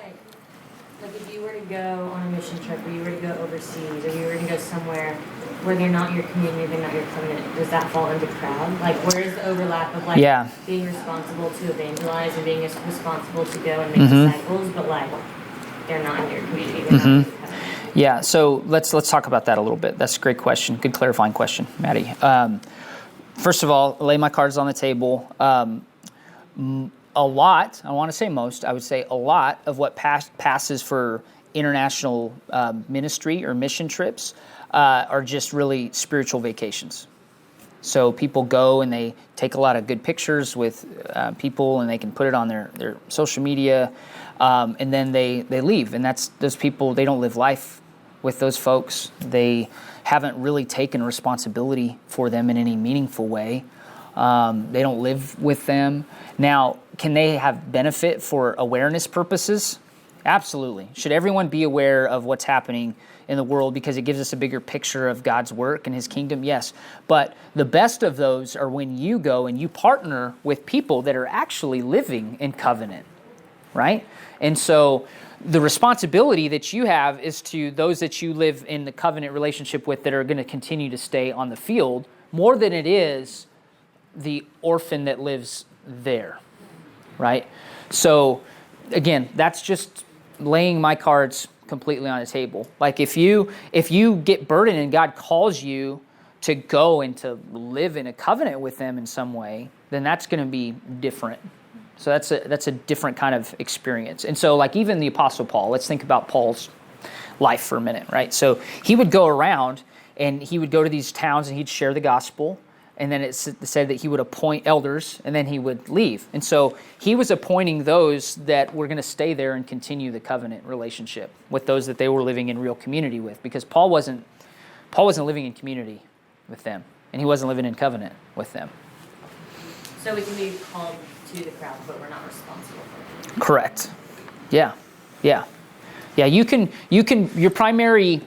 Like if you were to go on a mission trip, or you were to go overseas, or you were to go somewhere, where they're not your community, they're not your covenant, does that fall under crowd? Like, where is the overlap of being responsible to evangelize and being responsible to go and make disciples, but like they're not in your community, they're not in your covenant? Yeah, so let's talk about that a little bit. That's a great question. Good clarifying question, Maddie. First of all, lay my cards on the table. A lot, I want to say most, I would say a lot of what passes for international ministry or mission trips are just really spiritual vacations. So people go and they take a lot of good pictures with people and they can put it on their social media and then they leave. And that's those people, they don't live life with those folks. They haven't really taken responsibility for them in any meaningful way. They don't live with them. Now, can they have benefit for awareness purposes? Absolutely. Should everyone be aware of what's happening in the world because it gives us a bigger picture of God's work and His kingdom? Yes. But the best of those are when you go and you partner with people that are actually living in covenant, right? And so the responsibility that you have is to those that you live in the covenant relationship with that are going to continue to stay on the field more than it is the orphan that lives there, right? So again, that's just laying my cards completely on the table. Like if you get burdened and God calls you to go and to live in a covenant with them in some way, then that's going to be different. So that's a different kind of experience. And so like even the Apostle Paul, let's think about Paul's life for a minute, right? So he would go around and he would go to these towns and he'd share the gospel. And then it said that he would appoint elders and then he would leave. And so he was appointing those that were going to stay there and continue the covenant relationship with those that they were living in real community with. Because Paul wasn't living in community with them. And he wasn't living in covenant with them. So we can be called to the crowd, but we're not responsible for it. Correct. Yeah. You can your primary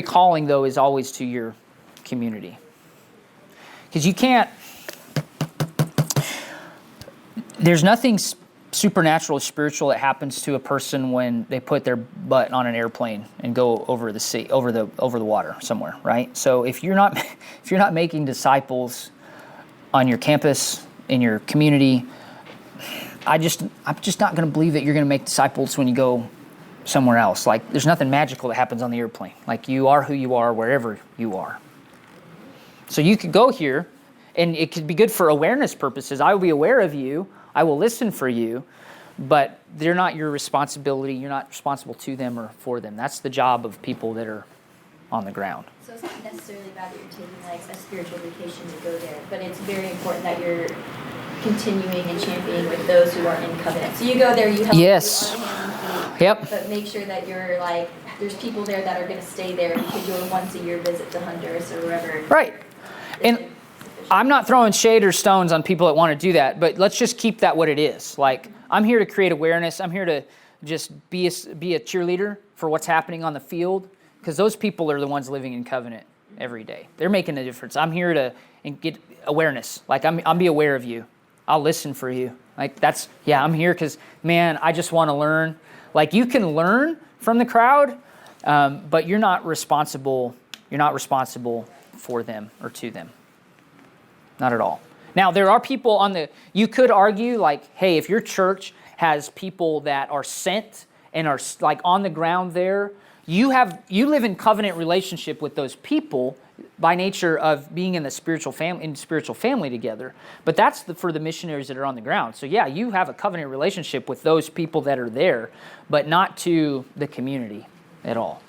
calling though is always to your community. Because you can't, there's nothing supernatural or spiritual that happens to a person when they put their butt on an airplane and go over the sea, over the water somewhere, right? So if you're not making disciples on your campus, in your community, I'm just not going to believe that you're going to make disciples when you go somewhere else. Like there's nothing magical that happens on the airplane. Like you are who you are wherever you are. So you could go here, and it could be good for awareness purposes. I will be aware of you. I will listen for you, but they're not your responsibility. You're not responsible to them or for them. That's the job of people that are on the ground. So it's not necessarily bad that you're taking like a spiritual vacation to go there, but it's very important that you're continuing and championing with those who are in covenant. So you go there, you help. Yes. Yep. But make sure that you're like, there's people there that are going to stay there because your once a year visit to Honduras or wherever. Right. And I'm not throwing shade or stones on people that want to do that, but let's just keep that what it is. Like, I'm here to create awareness. I'm here to just be a cheerleader for what's happening on the field, because those people are the ones living in covenant every day. They're making a difference. I'm here to get awareness. Like, I'll be aware of you. I'll listen for you. Like, I'm here because, man, I just want to learn. Like, you can learn from the crowd, but you're not responsible. You're not responsible for them or to them. Not at all. Now, there are people you could argue like, hey, if your church has people that are sent and are like on the ground there, you live in covenant relationship with those people by nature of being in the spiritual family together. But that's for the missionaries that are on the ground. So yeah, you have a covenant relationship with those people that are there, but not to the community at all.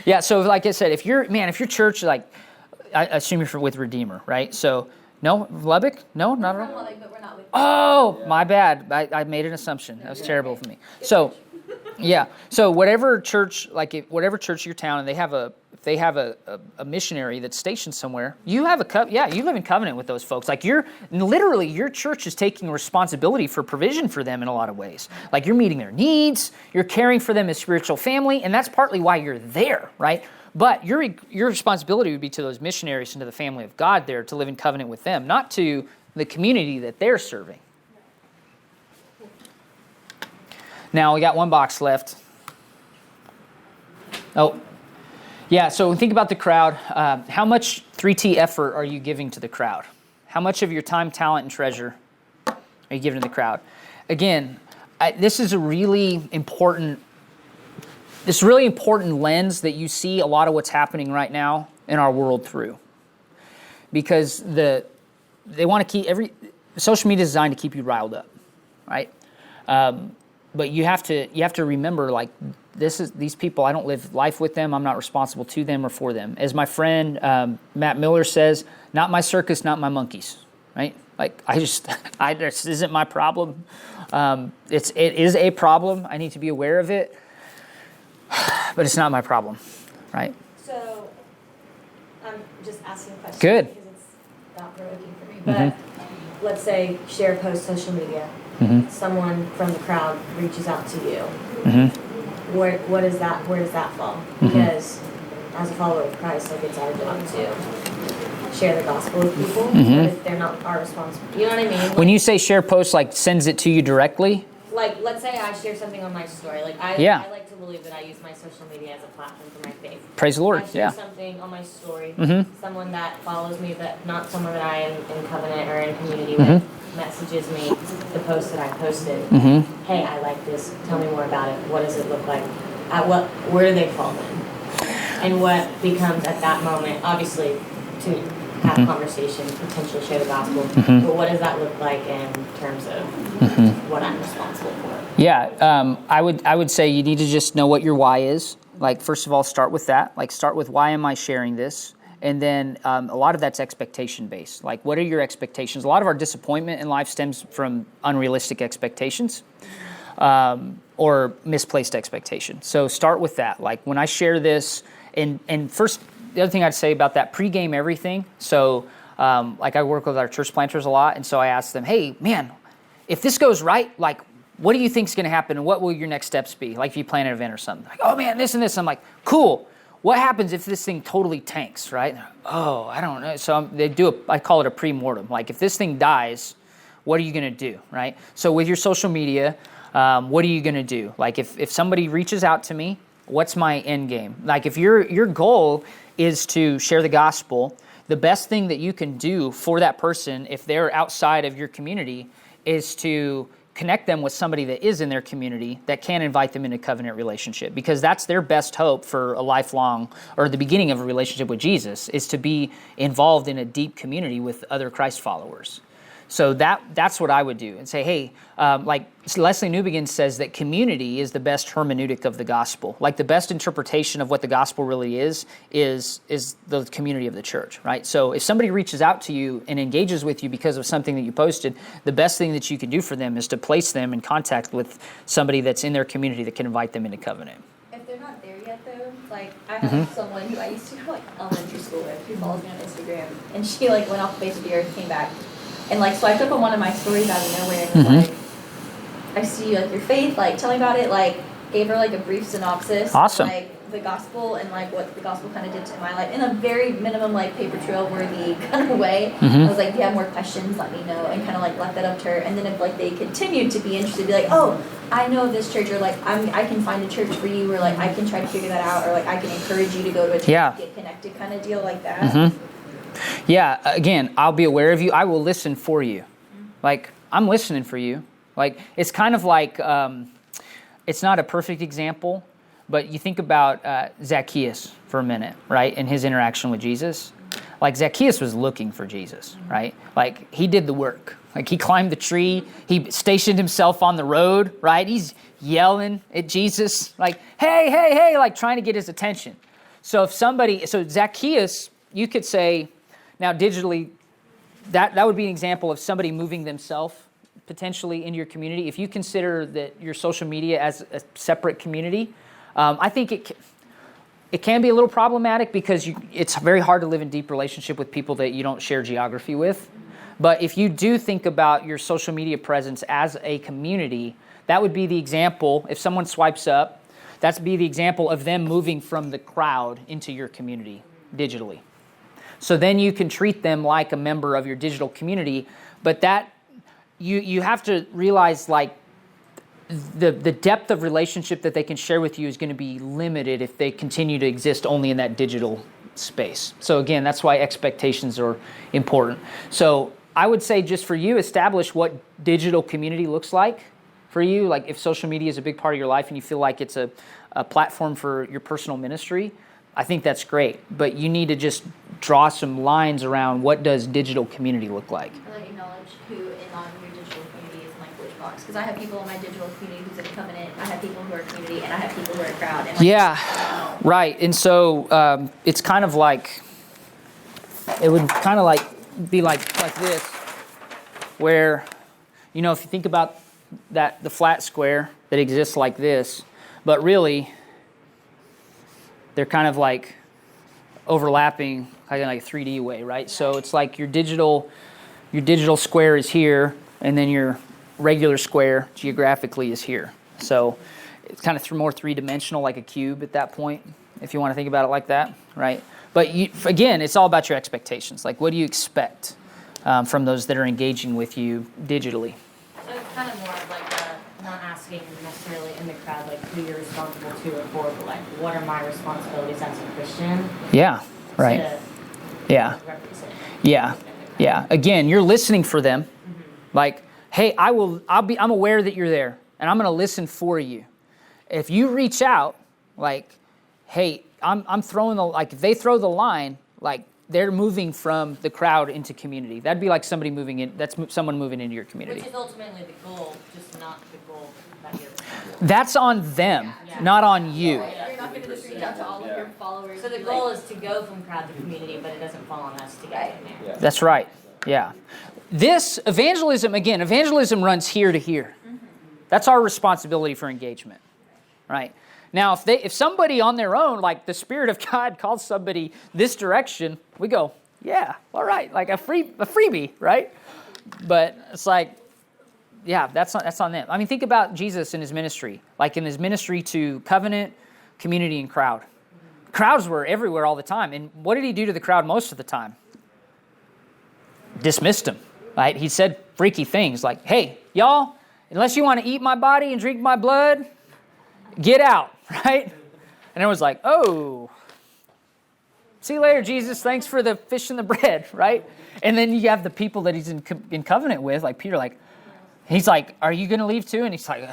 Yeah, so like I said, if your church, like, I assume you're with Redeemer, right? So, no, Lubbock? No, not at all? Lubbock, but we're not with Oh, my bad. I made an assumption. That was terrible for me. So, yeah. So whatever church, whatever church your town, and they have a missionary that's stationed somewhere, you have you live in covenant with those folks. Like your church is taking responsibility for provision for them in a lot of ways. Like you're meeting their needs, you're caring for them as spiritual family, and that's partly why you're there, right? But your responsibility would be to those missionaries and to the family of God there to live in covenant with them, not to the community that they're serving. Now we got one box left. Oh, yeah. So think about the crowd. How much 3T effort are you giving to the crowd? How much of your time, talent, and treasure are you giving to the crowd? Again, this is a really important lens that you see a lot of what's happening right now in our world through, because they want to keep social media is designed to keep you riled up, right? But you have to remember, like, these people, I don't live life with them. I'm not responsible to them or for them. As my friend Matt Miller says, not my circus, not my monkeys, right? Like, this isn't my problem. It is a problem. I need to be aware of it, but it's not my problem, right? So, I'm just asking questions. Good. Because it's thought-provoking for me. But let's say share a post social media. Someone from the crowd reaches out to you. Where does that fall? Because as a follower of Christ, like, it's our job to share the gospel with people. But if they're not our responsibility, you know what I mean? Like, when you say share posts, like, sends it to you directly? Like, let's say I share something on my story. Like, I like to believe that I use my social media as a platform for my faith. Praise the Lord. I share something on my story. Someone that follows me, but not someone that I am in covenant or in community with, messages me the post that I posted. Hey, I like this. Tell me more about it. What does it look like? Where do they fall in? And what becomes at that moment, obviously, to have a conversation, potentially share the gospel. But what does that look like in terms of what I'm responsible for? Yeah, I would say you need to just know what your why is. Like, first of all, start with that. Like, start with, why am I sharing this? And then a lot of that's expectation-based. Like, what are your expectations? A lot of our disappointment in life stems from unrealistic expectations or misplaced expectations. So start with that. Like, when I share this, and first, the other thing I'd say about that, pregame everything. So, like, I work with our church planters a lot, and so I ask them, hey, man, if this goes right, like, what do you think's going to happen, and what will your next steps be? Like, if you plan an event or something. Like, oh, man, this and this. I'm like, cool. What happens if this thing totally tanks, right? Oh, I don't know. So I call it a pre-mortem. Like, if this thing dies, what are you going to do, right? So with your social media, what are you going to do? Like, if somebody reaches out to me, what's my end game? Like, if your goal is to share the gospel, the best thing that you can do for that person, if they're outside of your community, is to connect them with somebody that is in their community that can invite them into a covenant relationship, because that's their best hope for a lifelong, or the beginning of a relationship with Jesus, is to be involved in a deep community with other Christ followers. So that's what I would do, and say, hey, like Leslie Newbegin says, that community is the best hermeneutic of the gospel. Like, the best interpretation of what the gospel really is the community of the church, right? So if somebody reaches out to you and engages with you because of something that you posted, the best thing that you can do for them is to place them in contact with somebody that's in their community that can invite them into covenant. If they're not there yet, though, like, I have someone who I used to go, like, elementary school with, who follows me on Instagram, and she, like, went off the face of the earth, came back, and, like, swiped up on one of my stories out of nowhere, and was like, I see, like, your faith, like, tell me about it, like, gave her, like, a brief synopsis. Awesome. Like, the gospel and, like, what the gospel kind of did to my life in a very minimum, like, paper trail worthy kind of way. I was like, if you have more questions, let me know, and kind of, like, left that up to her. And then if, like, they continued to be interested, be like, oh, I know this church, or, like, I can find a church for you, or, like, I can try to figure that out, or, like, I can encourage you to go to a church and get connected kind of deal like that. Yeah, again, I'll be aware of you. I will listen for you. Like, I'm listening for you. Like, it's kind of like, it's not a perfect example, but you think about Zacchaeus for a minute, right, and his interaction with Jesus. Like, Zacchaeus was looking for Jesus, right? Like, he did the work. Like, he climbed the tree. He stationed himself on the road, right? He's yelling at Jesus, like, hey, hey, hey, like, trying to get his attention. So Zacchaeus, you could say, now digitally, that would be an example of somebody moving themselves potentially into your community. If you consider that your social media as a separate community, I think it can be a little problematic, because it's very hard to live in deep relationship with people that you don't share geography with. But if you do think about your social media presence as a community, that would be the example. If someone swipes up, that'd be the example of them moving from the crowd into your community digitally. So then you can treat them like a member of your digital community, but that you have to realize, like, the depth of relationship that they can share with you is going to be limited if they continue to exist only in that digital space. So again, that's why expectations are important. So I would say just for you, establish what digital community looks like for you. Like if social media is a big part of your life and you feel like it's a platform for your personal ministry, I think that's great. But you need to just draw some lines around what does digital community look like. Or like acknowledge who in on your digital community is in like which box. Because I have people in my digital community who's in Covenant, I have people who are community, and I have people who are crowd. And like, Yeah, right. And so it's kind of like, it would kind of like be like this, where, you know, if you think about that, the flat square that exists like this, but really they're kind of like overlapping kind of like a 3D way, right? So it's like your digital square is here, and then your regular square geographically is here. So it's kind of more three-dimensional, like a cube at that point, if you want to think about it like that, right? But again, it's all about your expectations. Like, what do you expect from those that are engaging with you digitally? So it's kind of more of like not asking necessarily in the crowd like who you're responsible to or for, but like what are my responsibilities as a Christian? Yeah, right. Yeah. Represent. Yeah. Yeah. Again, you're listening for them. Mm-hmm. Like, hey, I'm aware that you're there, and I'm going to listen for you. If you reach out, like, hey, I'm throwing if they throw the line, like, they're moving from the crowd into community. That'd be like somebody moving in. That's someone moving into your community. Which is ultimately the goal, just not the goal that you're. That's on them, not on you. You're not going to just reach out to all of your followers. So the goal is to go from crowd to community, but it doesn't fall on us to get in there. That's right. Yeah. This evangelism runs here to here. That's our responsibility for engagement, right? Now, if somebody on their own, like the Spirit of God calls somebody this direction, we go, yeah, all right, like a freebie, right? But it's like, yeah, that's on them. I mean, think about Jesus in his ministry, like in his ministry to Covenant, community, and crowd. Crowds were everywhere all the time, and what did he do to the crowd most of the time? Dismissed them, right? He said freaky things like, hey, y'all, unless you want to eat my body and drink my blood, get out, right? And everyone's like, oh, see you later, Jesus. Thanks for the fish and the bread, right? And then you have the people that he's in covenant with, like Peter, like, he's like, are you going to leave too? And he's like,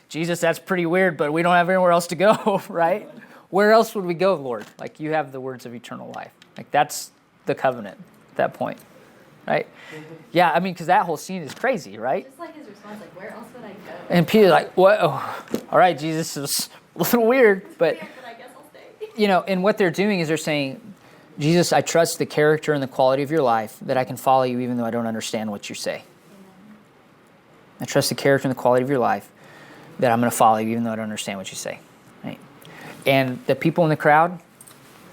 Jesus, that's pretty weird, but we don't have anywhere else to go, right? Where else would we go, Lord? Like, you have the words of eternal life. Like, that's the covenant at that point, right? Yeah, I mean, because that whole scene is crazy, right? Just like his response, like, where else would I go? And Peter's like, what? Oh, all right, Jesus, is a little weird, but, But I guess I'll stay. you know, and what they're doing is they're saying, Jesus, I trust the character and the quality of your life that I can follow you even though I don't understand what you say. I trust the character and the quality of your life that I'm going to follow you even though I don't understand what you say. Right? And the people in the crowd,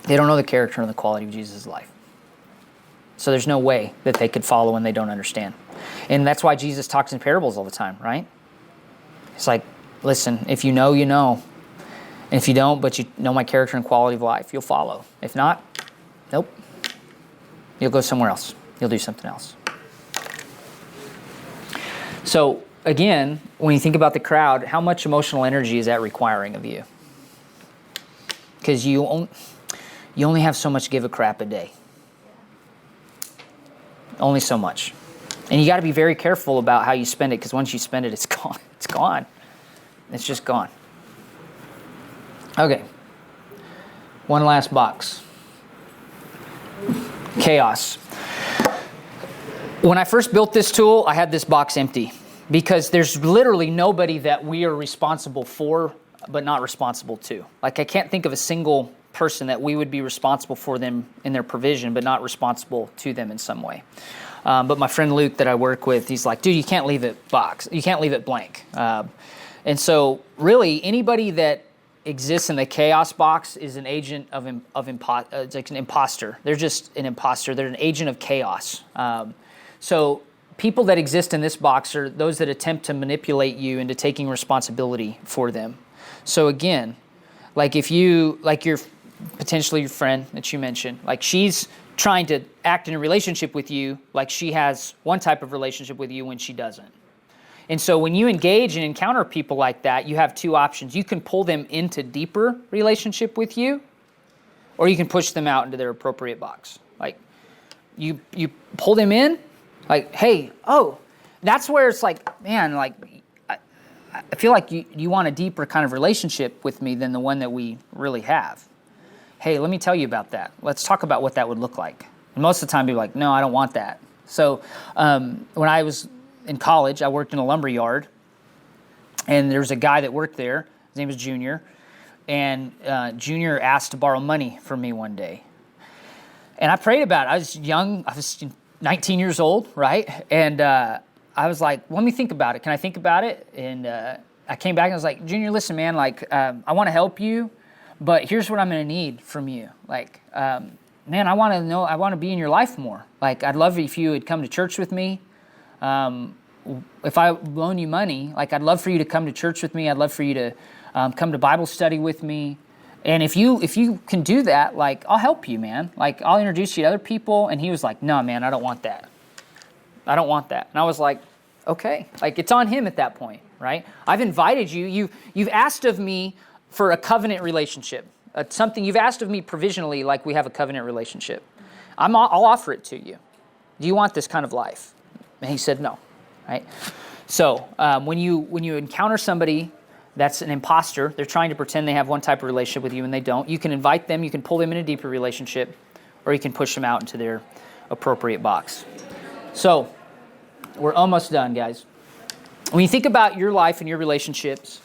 they don't know the character and the quality of Jesus' life. So there's no way that they could follow when they don't understand. And that's why Jesus talks in parables all the time, right? It's like, listen, if you know, you know. And if you don't, but you know my character and quality of life, you'll follow. If not, nope. You'll go somewhere else. You'll do something else. So, again, when you think about the crowd, how much emotional energy is that requiring of you? Because you only have so much give a crap a day. Only so much. And you got to be very careful about how you spend it, because once you spend it, it's gone. It's gone. It's just gone. Okay. One last box. Chaos. When I first built this tool, I had this box empty because there's literally nobody that we are responsible for but not responsible to. Like, I can't think of a single person that we would be responsible for them in their provision but not responsible to them in some way. But my friend Luke that I work with, he's like, dude, you can't leave it box. You can't leave it blank. And so really anybody that exists in the chaos box is an agent it's like an imposter. They're just an imposter. They're an agent of chaos. So people that exist in this box are those that attempt to manipulate you into taking responsibility for them. So again, like if you, like your potentially your friend that you mentioned, like she's trying to act in a relationship with you like she has one type of relationship with you when she doesn't. And so when you engage and encounter people like that, you have two options. You can pull them into deeper relationship with you, or you can push them out into their appropriate box. Like, you pull them in, like, hey, oh, that's where it's like, man, like, I feel like you want a deeper kind of relationship with me than the one that we really have. Hey, let me tell you about that. Let's talk about what that would look like. And most of the time, people are like, no, I don't want that. So when I was in college, I worked in a lumber yard, and there was a guy that worked there. His name was Junior, and Junior asked to borrow money from me one day. And I prayed about it. I was young. I was 19 years old, right? And I was like, let me think about it. Can I think about it? And I came back and I was like, Junior, listen, man, like, I want to help you, but here's what I'm going to need from you. Like, man, I want to be in your life more. Like, I'd love if you would come to church with me. If I loan you money, like, I'd love for you to come to church with me. I'd love for you to come to Bible study with me. And if you can do that, like, I'll help you, man. Like, I'll introduce you to other people. And he was like, no, man, I don't want that. I don't want that. And I was like, okay. Like, it's on him at that point, right? I've invited you. You've asked of me for a covenant relationship. Something you've asked of me provisionally, like we have a covenant relationship. I'll offer it to you. Do you want this kind of life? And he said no, right? So when you encounter somebody that's an imposter, they're trying to pretend they have one type of relationship with you and they don't, you can invite them, you can pull them in a deeper relationship, or you can push them out into their appropriate box. So we're almost done, guys. When you think about your life and your relationships,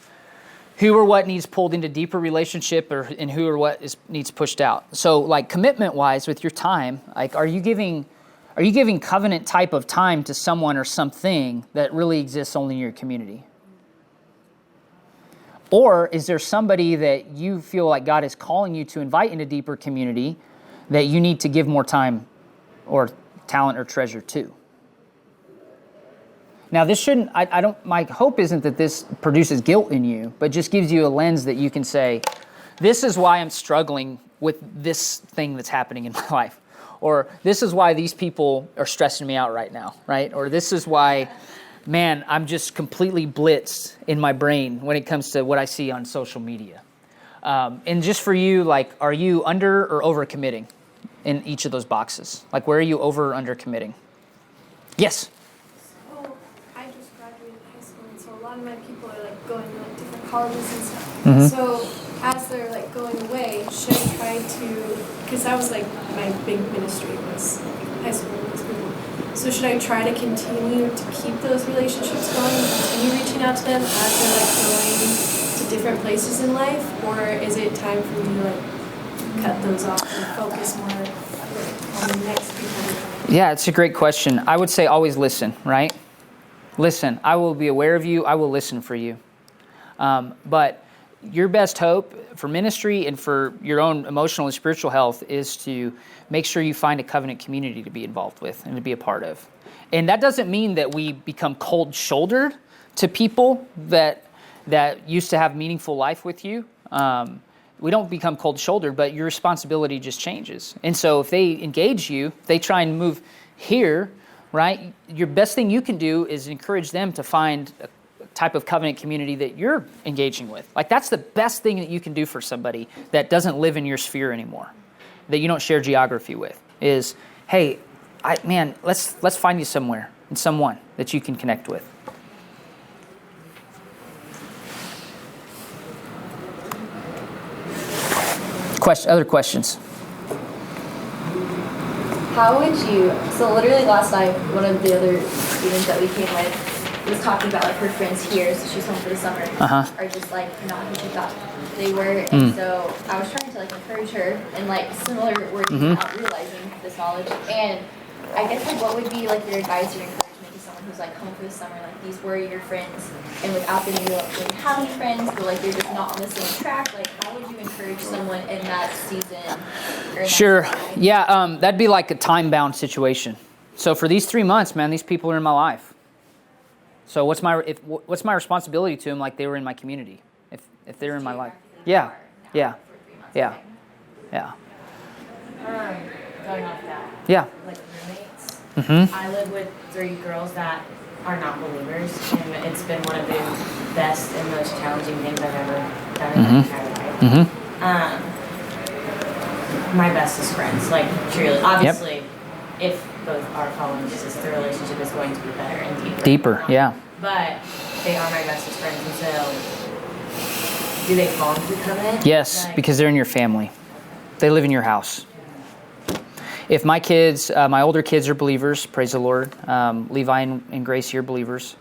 who or what needs pulled into deeper relationship, and who or what needs pushed out? So, like, commitment-wise with your time, like, are you giving covenant type of time to someone or something that really exists only in your community? Or is there somebody that you feel like God is calling you to invite into deeper community that you need to give more time or talent or treasure to? Now, this shouldn't, my hope isn't that this produces guilt in you, but just gives you a lens that you can say, this is why I'm struggling with this thing that's happening in my life. Or this is why these people are stressing me out right now, right? Or this is why, man, I'm just completely blitzed in my brain when it comes to what I see on social media. And just for you, like, are you under or over committing in each of those boxes? Like, where are you over or under committing? Yes? A lot of my people are like going to like different colleges and stuff. Mm-hmm. So as they're like going away, should I try to? Because that was like my big ministry was high school with those people. So should I try to continue to keep those relationships going, continue reaching out to them as they're like going to different places in life, or is it time for me to like cut those off and focus more on the next people? Yeah, it's a great question. I would say always listen, right? Listen, I will be aware of you. I will listen for you. But your best hope for ministry and for your own emotional and spiritual health is to make sure you find a covenant community to be involved with and to be a part of. And that doesn't mean that we become cold-shouldered to people that used to have meaningful life with you. We don't become cold-shouldered, but your responsibility just changes. And so if they engage you, they try and move here, right? Your best thing you can do is encourage them to find a type of covenant community that you're engaging with. Like, that's the best thing that you can do for somebody that doesn't live in your sphere anymore, that you don't share geography with, is, hey, let's find you somewhere and someone that you can connect with. Other questions? How would you, so literally last night, one of the other students that we came with was talking about like her friends here, so she's home for the summer, are just like not who she thought they were. And so I was trying to like encourage her in like similar words without realizing this knowledge. And I guess like what would be like your advice or encouragement to someone who's like home for the summer, like these were your friends, and without them you don't really have any friends, but like you're just not on the same track. Like how would you encourage someone in that season? Sure. Yeah, that'd be like a time-bound situation. So for these 3 months, man, these people are in my life. So what's my responsibility to them? Like they were in my community, if they're in my life. Yeah. Going off that. Yeah. Like roommates. Mm-hmm. I live with 3 girls that are not believers, and it's been one of the best and most challenging things I've ever done in my entire life. My bestest friends, like truly, obviously, if both are following Jesus, the relationship is going to be better and deeper. Deeper, yeah. But they are my bestest friends, and so do they fall into the covenant? Yes, because they're in your family. They live in your house. If my kids, my older kids are believers, praise the Lord. Levi and Gracie are believers.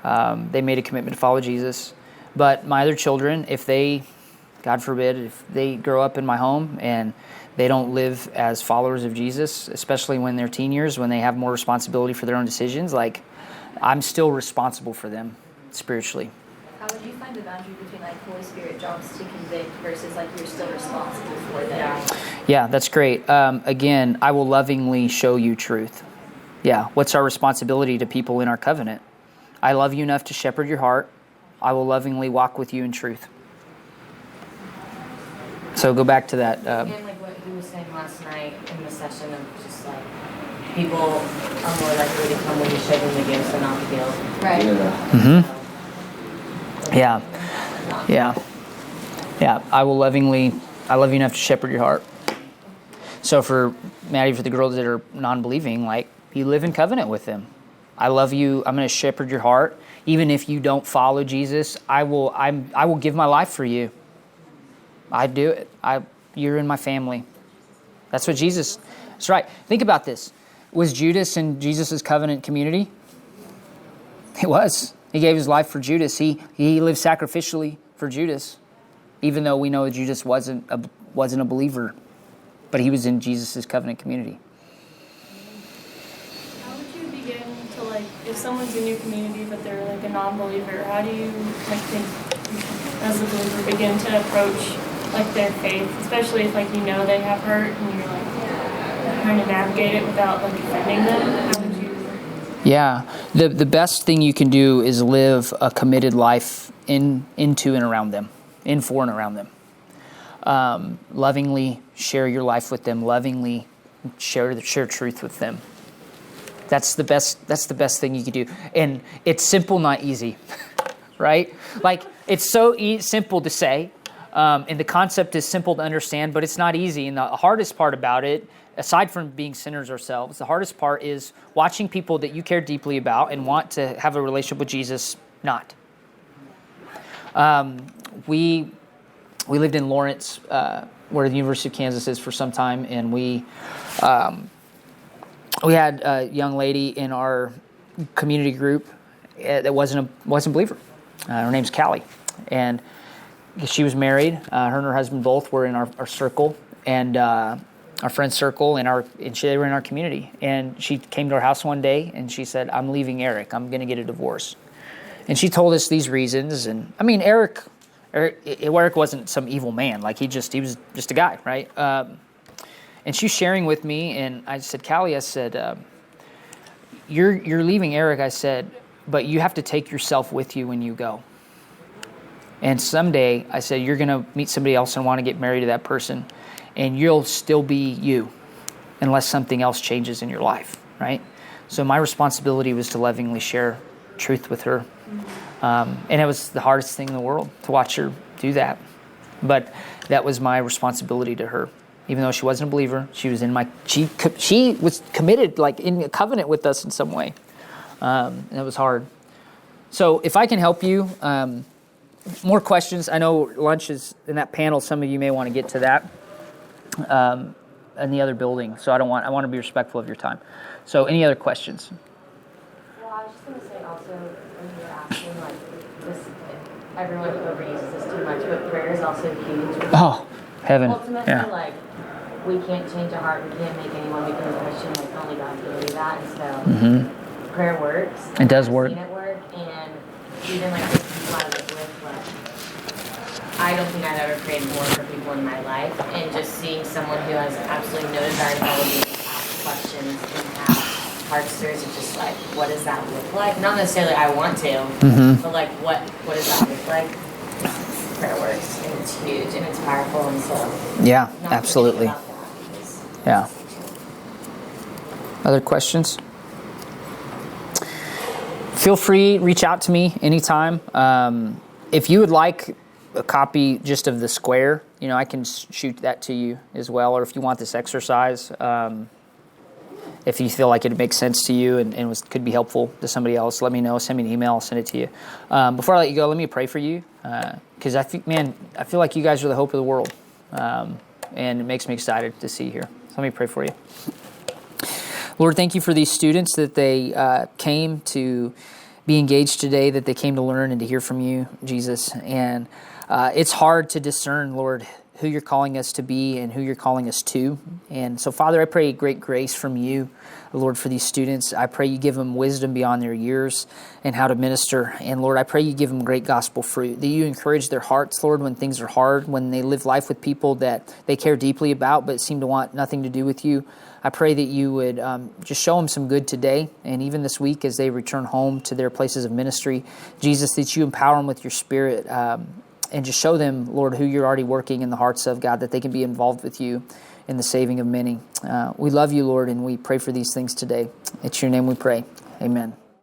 They made a commitment to follow Jesus. But my other children, if they, God forbid, if they grow up in my home and they don't live as followers of Jesus, especially when they're teen years, when they have more responsibility for their own decisions, like I'm still responsible for them spiritually. How would you find the boundary between like Holy Spirit jobs to convict versus like you're still responsible for them? Yeah, that's great. Again, I will lovingly show you truth. Yeah, what's our responsibility to people in our covenant? I love you enough to shepherd your heart. I will lovingly walk with you in truth. So go back to that. Again, like what he was saying last night in the session of just like people are more likely to come when you show them the gifts and not the guilt. Right. Yeah. I love you enough to shepherd your heart. So for Maddie, for the girls that are non-believing, like you live in covenant with them. I love you. I'm going to shepherd your heart. Even if you don't follow Jesus, I will give my life for you. I do it. You're in my family. That's what Jesus. That's right. Think about this. Was Judas in Jesus' covenant community? He was. He gave his life for Judas. He lived sacrificially for Judas, even though we know Judas wasn't a believer, but he was in Jesus' covenant community. How would you begin to like, if someone's in your community but they're like a non-believer, how do you like think as a believer begin to approach like their faith, especially if like you know they have hurt and you're like trying to navigate it without like offending them? How would you? Yeah, the best thing you can do is live a committed life into and around them, in, for, and around them. Lovingly share your life with them. Lovingly share truth with them. That's the best thing you can do, and it's simple, not easy, right? Like it's so simple to say, and the concept is simple to understand, but it's not easy. And the hardest part about it, aside from being sinners ourselves, the hardest part is watching people that you care deeply about and want to have a relationship with Jesus not. We lived in Lawrence, where the University of Kansas is, for some time, and we had a young lady in our community group that wasn't a believer. Her name's Callie, and she was married. Her and her husband both were in our circle, and our friend circle, and they were in our community. And she came to our house one day, and she said, "I'm leaving Eric. I'm going to get a divorce." And she told us these reasons. And I mean, Eric wasn't some evil man. Like he was just a guy, right? And she was sharing with me, and I said, "Callie," I said, "You're leaving Eric." I said, "But you have to take yourself with you when you go. And someday," I said, "you're going to meet somebody else and want to get married to that person, and you'll still be you unless something else changes in your life," right? So my responsibility was to lovingly share truth with her. And it was the hardest thing in the world to watch her do that. But that was my responsibility to her. Even though she wasn't a believer, she was she was committed, like in a covenant with us in some way. And it was hard. So if I can help you, more questions. I know lunch is in that panel. Some of you may want to get to that in the other building. So I want to be respectful of your time. So any other questions? Well, I was just going to say also, when you were asking, like, this, everyone overuses this too much, but prayer is also huge. Oh, heaven. Ultimately, like, we can't change a heart, we can't make anyone become a Christian, like, only God can do that, and so prayer works. It does work. I've seen it work, and even, like, the people I live with, like, I don't think I've ever prayed more for people in my life, and just seeing someone who has absolutely no desire to follow me, ask questions, and have heart stirs of just like, what does that look like? Not necessarily I want to, but like, what does that look like? Prayer works, and it's huge, and it's powerful, and so yeah, absolutely. Yeah. Other questions? feel free, reach out to me anytime. If you would like a copy just of the square, I can shoot that to you as well. Or if you want this exercise, if you feel like it makes sense to you and could be helpful to somebody else, let me know. Send me an email. I'll send it to you. Before I let you go, let me pray for you. Because I feel like you guys are the hope of the world. And it makes me excited to see you here. So let me pray for you. Lord, thank you for these students that they came to be engaged today, that they came to learn and to hear from you, Jesus. And it's hard to discern, Lord, who you're calling us to be and who you're calling us to. And so, Father, I pray great grace from you, Lord, for these students. I pray you give them wisdom beyond their years and how to minister. And, Lord, I pray you give them great gospel fruit, that you encourage their hearts, Lord, when things are hard, when they live life with people that they care deeply about but seem to want nothing to do with you. I pray that you would just show them some good today and even this week as they return home to their places of ministry. Jesus, that you empower them with your Spirit and just show them, Lord, who you're already working in the hearts of, God, that they can be involved with you in the saving of many. We love you, Lord, and we pray for these things today. It's your name we pray. Amen.